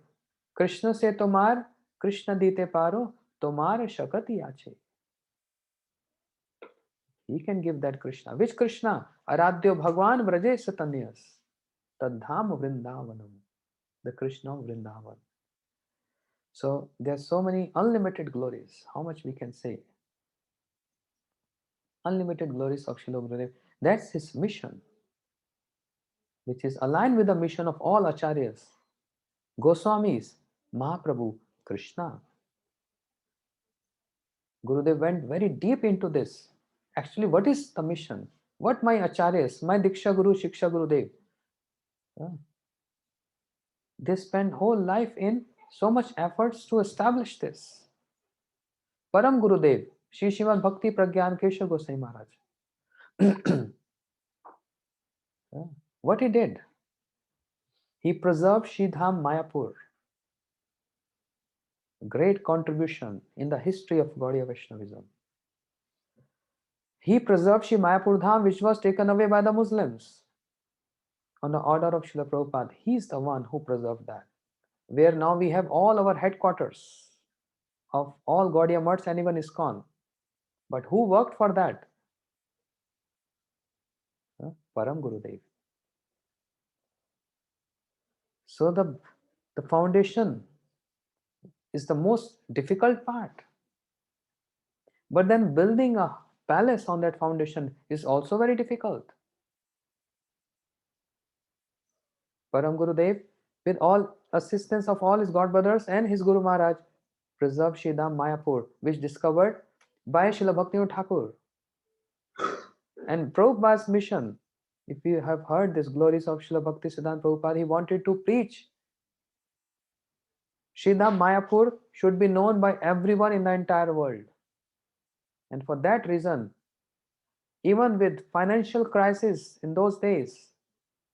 Krishna se tomar, Krishna dite paro, tomar shakati ache. He can give that Krishna. Which Krishna? Aradhyo Bhagwan Vraje Satanyas. Tadham Vrindavanam. The Krishna of Vrindavan. So there are so many unlimited glories. How much we can say? Unlimited glories of Srila Gurudev. That's his mission, which is aligned with the mission of all acharyas. Goswamis, Mahaprabhu, Krishna. Gurudev went very deep into this. Actually, what is the mission? What my acharyas, my Diksha Guru, Shiksha Gurudev, they spend whole life in so much efforts to establish this. Param Gurudev, Shri Srimad Bhakti Pragyan Keshav Goswami Maharaj. What he did? He preserved Shridham Mayapur. Great contribution in the history of Gaudiya Vaishnavism. He preserved Shri Mayapur Dham, which was taken away by the Muslims on the order of Srila Prabhupada. He is the one who preserved that, where now we have all our headquarters of all Gaudiya Maths and even ISKCON. But who worked for that? Param Gurudev. So the foundation is the most difficult part. But then building a palace on that foundation is also very difficult. Param Gurudev, with all assistance of all his god brothers and his Guru Maharaj, preserved Shridham Mayapur, which discovered by Srila Bhaktivinoda Thakur. And Prabhupada's mission, if you have heard these glories of Srila Bhakti Siddhanta Prabhupada, he wanted to preach Shridham Mayapur should be known by everyone in the entire world. And for that reason, even with financial crisis in those days,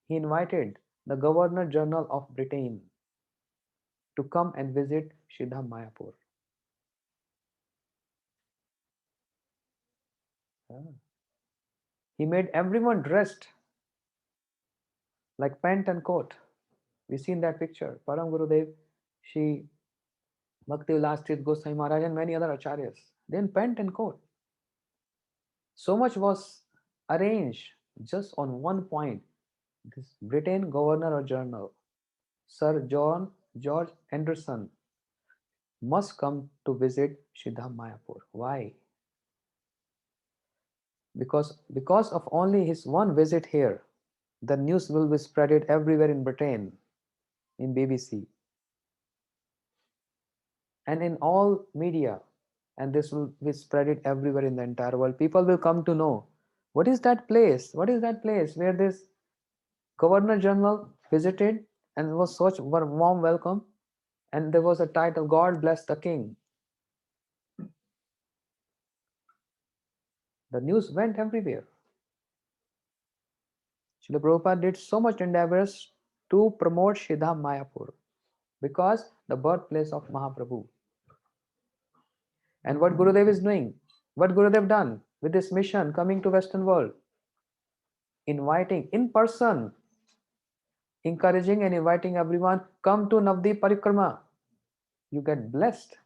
he invited the Governor General of Britain to come and visit Shridham Mayapur. He made everyone dressed like pant and coat. We see in that picture, Param Gurudev, Shri Bhakti Vilas Tirth Goswami Maharaj and many other acharyas. Then pant and coat. So much was arranged just on one point. This Britain Governor General, Sir George Anderson, must come to visit Shridham Mayapur. Why? Because of only his one visit here, the news will be spreaded everywhere in Britain, in BBC, and in all media, and this will be spreaded everywhere in the entire world. People will come to know what is that place? What is that place where this Governor General visited and was such warm welcome, and there was a title, God bless the King. The news went everywhere. Srila Prabhupada did so much endeavors to promote Shridham Mayapur because the birthplace of Mahaprabhu. And what Gurudev is doing, what Gurudev done with this mission coming to Western world, inviting in person, encouraging and inviting everyone, come to Navdeep Parikrama. You get blessed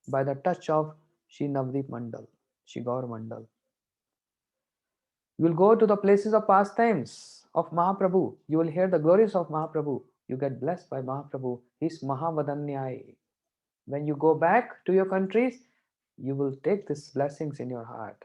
by the touch of Shri Navdeep Mandal, Shri Gaur Mandal. You will go to the places of pastimes of Mahaprabhu. You will hear the glories of Mahaprabhu. You get blessed by Mahaprabhu. He's Mahavadanyai. When you go back to your countries, you will take these blessings in your heart.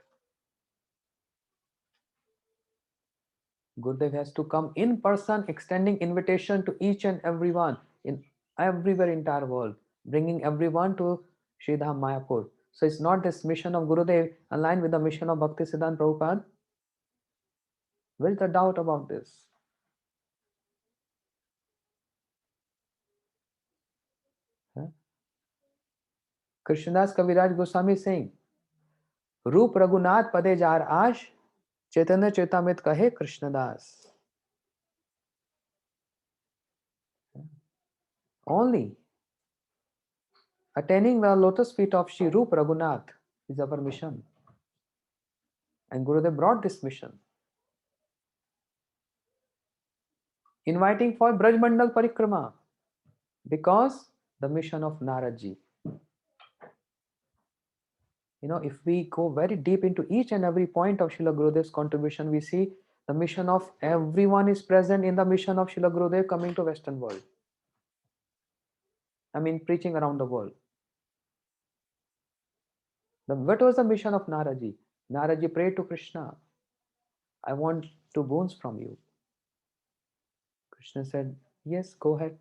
Gurudev has to come in person, extending invitation to each and everyone in everywhere entire world, bringing everyone to Shridham Mayapur. So it's not this mission of Gurudev aligned with the mission of Bhakti Siddhanta Prabhupada. Where is the doubt about this? Krishnadas Kaviraj Goswami saying, Rup Raghunath Pade Jar Ash, Chaitanya Chetamit Kahe Krishnadas. Only attaining the lotus feet of Shri Rup Raghunath is our mission. And Gurudev brought this mission. Inviting for Braj Mandal Parikrama because the mission of Naradji. If we go very deep into each and every point of Srila Gurudev's contribution, we see the mission of everyone is present in the mission of Srila Gurudev coming to Western world. Preaching around the world. What was the mission of Naradji? Naradji prayed to Krishna, I want 2 boons from you. Krishna said, yes, go ahead.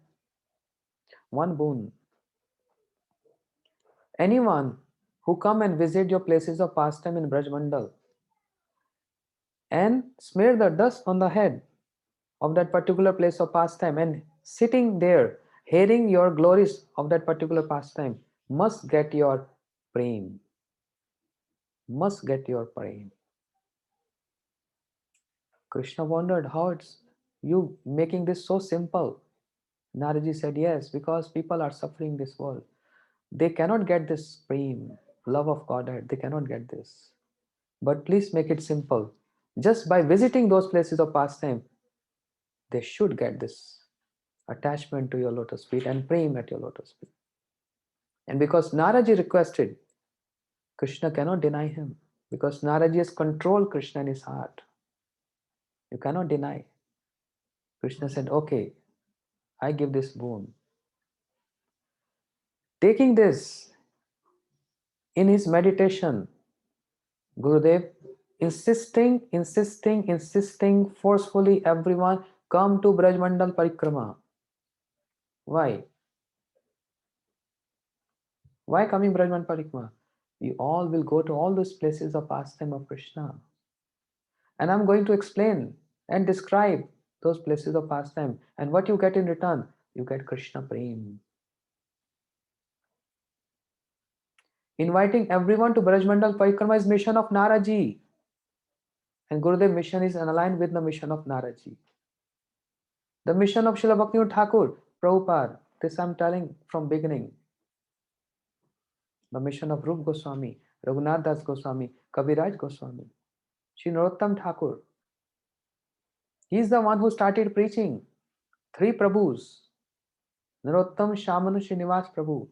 1 boon. Anyone who come and visit your places of pastime in Braj Mandal and smear the dust on the head of that particular place of pastime and sitting there hearing your glories of that particular pastime must get your prem. Must get your prem. Krishna wondered how it's you making this so simple. Naraji said, yes, because people are suffering this world. They cannot get this prem, love of Godhead. They cannot get this. But please make it simple. Just by visiting those places of pastime, they should get this attachment to your lotus feet and prem at your lotus feet. And because Naraji requested, Krishna cannot deny him. Because Naraji has controlled Krishna in his heart. You cannot deny. Krishna said, okay, I give this boon. Taking this in his meditation, Gurudev insisting forcefully, everyone come to Braj Mandal Parikrama. Why? Why coming Braj Mandal Parikrama? We all will go to all those places of pastime of Krishna. And I'm going to explain and describe those places of pastime. And what you get in return, you get Krishna Prem. Inviting everyone to Braj Mandal Parikrama is mission of Naraji. And Gurudev mission is aligned with the mission of Naraji. The mission of Srila Bhaktivinoda Thakur, Prabhupada, this I'm telling from beginning. The mission of Rup Goswami, Raghunath Das Goswami, Kaviraj Goswami, Sri Narottam Thakur. He is the one who started preaching 3 Prabhus. Narottam, Shamanu, Srinivas Prabhu.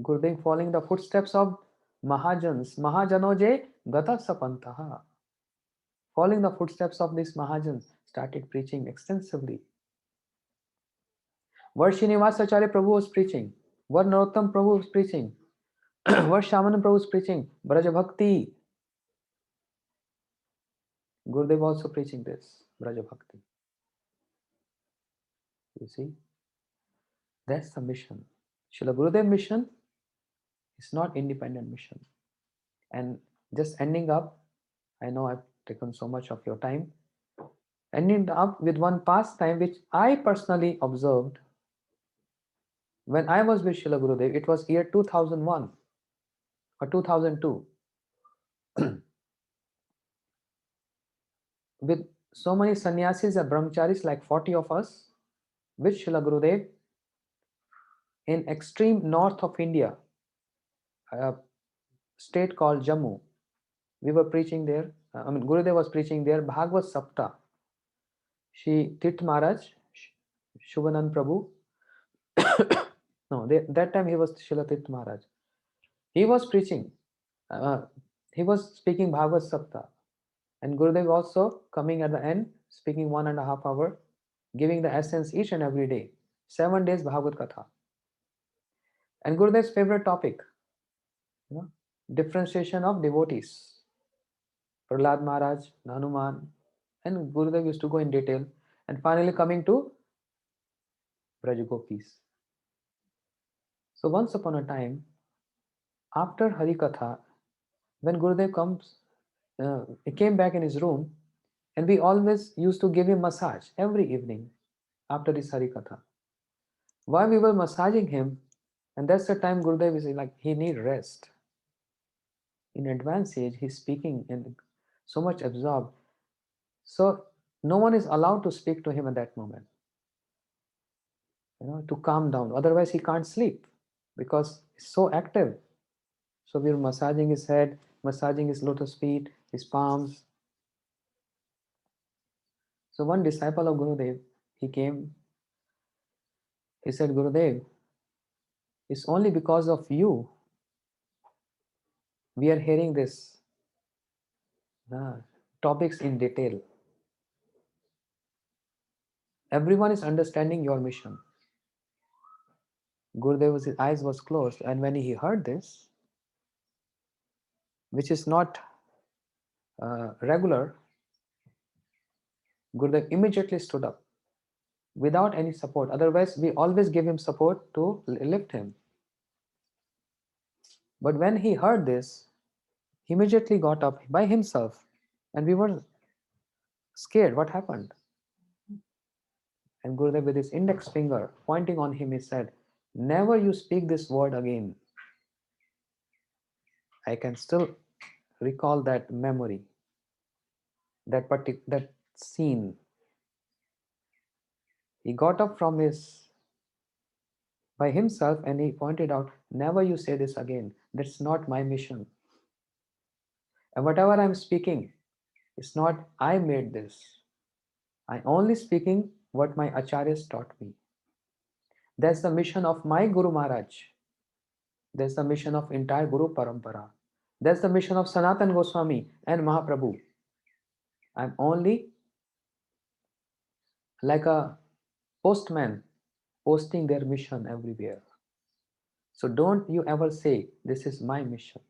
Gurudev following the footsteps of Mahajans. Mahajanoje Gata Sapantaha. Following the footsteps of these Mahajans, started preaching extensively. What Srinivas Acharya Prabhu was preaching, what Narottam Prabhu was preaching, what Shamana Prabhu was preaching, Braja Bhakti. Gurudev also preaching this, Braja Bhakti. You see, that's the mission. Srila Gurudev mission is not independent mission. And just ending up, I know I've taken so much of your time, ending up with one pastime which I personally observed when I was with Srila Gurudev. It was year 2001 or 2002. With so many sannyasis and brahmacharis, like 40 of us, with Srila Gurudev in extreme north of India, a state called Jammu. We were preaching there. Gurudev was preaching there, Bhagavad Sapta. Shri Tirth Maharaj, Shubhanand Prabhu. No, that time he was Srila Tirth Maharaj. He was preaching. He was speaking Bhagavad Sapta. And Gurudev also coming at the end, speaking 1.5 hours, giving the essence each and every day. 7 days Bhagavad Katha. And Gurudev's favorite topic, differentiation of devotees. Prahlad Maharaj, Hanuman, and Gurudev used to go in detail. And finally coming to Braj Gopis. So once upon a time, after Hari Katha, when Gurudev comes, he came back in his room, and we always used to give him massage every evening after this Hari Katha. While we were massaging him, and that's the time Gurudev is like, he need rest. In advanced age, he's speaking and so much absorbed. So no one is allowed to speak to him at that moment. to calm down. Otherwise, he can't sleep because he's so active. So we're massaging his head, massaging his lotus feet, his palms. So one disciple of Gurudev, he came, he said, Gurudev, it's only because of you we are hearing this topics in detail. Everyone is understanding your mission. Gurudev's eyes was closed, and when he heard this, which is not regular, Gurudev immediately stood up without any support. Otherwise, we always give him support to lift him. But when he heard this, he immediately got up by himself, and we were scared. What happened? And Gurudev, with his index finger pointing on him, he said, "Never you speak this word again." I can still recall that memory, that scene. He got up from his by himself and he pointed out, "Never you say this again. That's not my mission. And whatever I'm speaking, it's not I made this. I'm only speaking what my acharyas taught me. That's the mission of my Guru Maharaj. That's the mission of entire Guru Parampara. That's the mission of Sanatan Goswami and Mahaprabhu. I'm only like a postman posting their mission everywhere. So don't you ever say, this is my mission.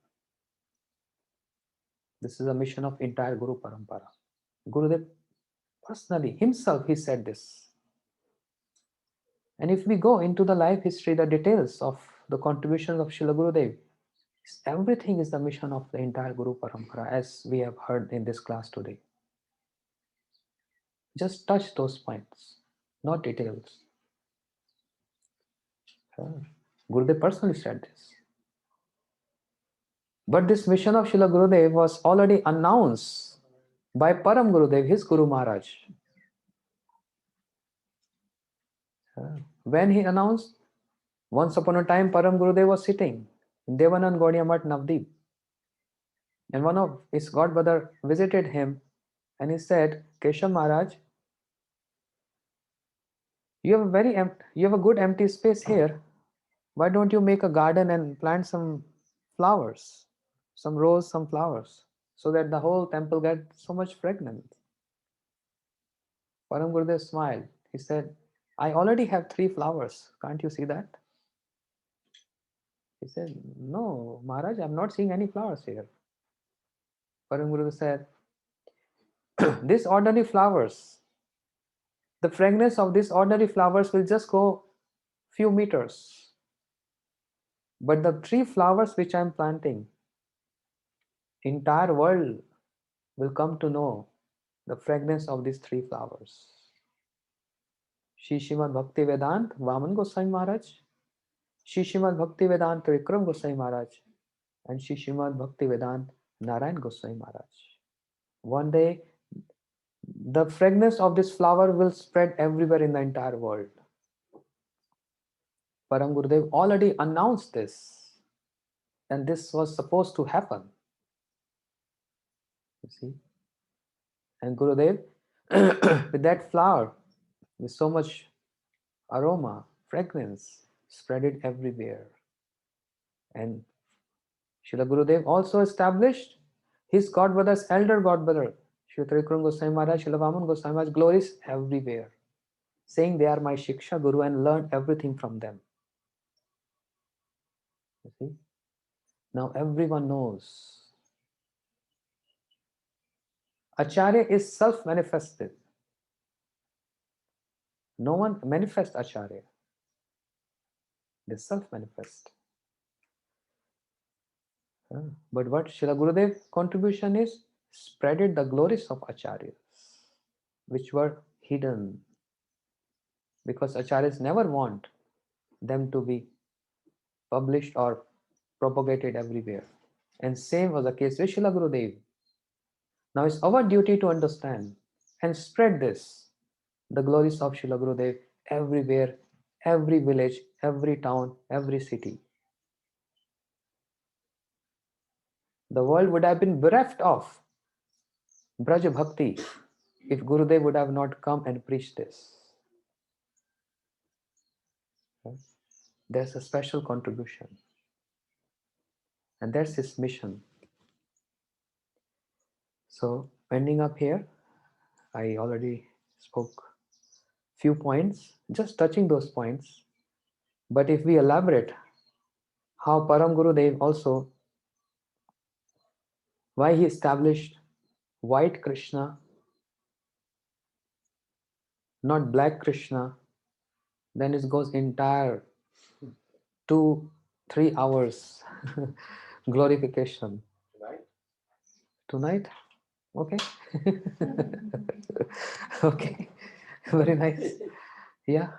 This is a mission of entire Guru Parampara." Gurudev personally, himself, he said this. And if we go into the life history, the details of the contributions of Srila Gurudev, everything is the mission of the entire Guru Parampara, as we have heard in this class today. Just touch those points, not details. Gurudev personally said this. But this mission of Srila Gurudev was already announced by Param Gurudev, his Guru Maharaj. When he announced, once upon a time Param Gurudev was sitting in Devanand Gaudiya Math, Navdeep. And one of his godbrother visited him and he said, "Keshav Maharaj, you have a good empty space here. Why don't you make a garden and plant some flowers, some rose, some flowers, so that the whole temple gets so much fragrance?" Param Gurudev smiled. He said, "I already have 3 flowers. Can't you see that?" He said, "No, Maharaj, I'm not seeing any flowers here." Param Gurudev said, "These ordinary flowers, the fragrance of these ordinary flowers will just go few meters. But the 3 flowers which I'm planting, entire world will come to know the fragrance of these 3 flowers. Shri Srimad Bhakti Vedant Vaman Goswami Maharaj, Shri Srimad Bhakti Vedant Vikram Goswami Maharaj, and Shri Srimad Bhakti Vedant Narayan Goswami Maharaj. One day, the fragrance of this flower will spread everywhere in the entire world." Param Gurudev already announced this, and this was supposed to happen. You see? And Gurudev, with that flower, with so much aroma, fragrance, spread it everywhere. And Srila Gurudev also established his godbrother's elder godbrother, Srila Trikrum Goswami Maharaj, Srila Vaman Goswami Maharaj, glories everywhere, saying they are my Shiksha Guru and learn everything from them. You see? Now everyone knows Acharya is self-manifested. No one manifests Acharya. They self-manifest. But what Srila Gurudev's contribution is, spreaded the glories of Acharyas, which were hidden. Because Acharyas never want them to be published or propagated everywhere. And same was the case with Srila Gurudev. Now it's our duty to understand and spread this, the glories of Srila Gurudev everywhere every village, every town, every city. The world would have been bereft of Braj Bhakti if Gurudev would have not come and preached this. There's a special contribution, and that's his mission. So, ending up here, I already spoke few points, just touching those points. But if we elaborate how Param Gurudev also, why he established white Krishna, not black Krishna, then it goes entire 2-3 hours glorification. Tonight? Okay. Okay. Very nice. Yeah.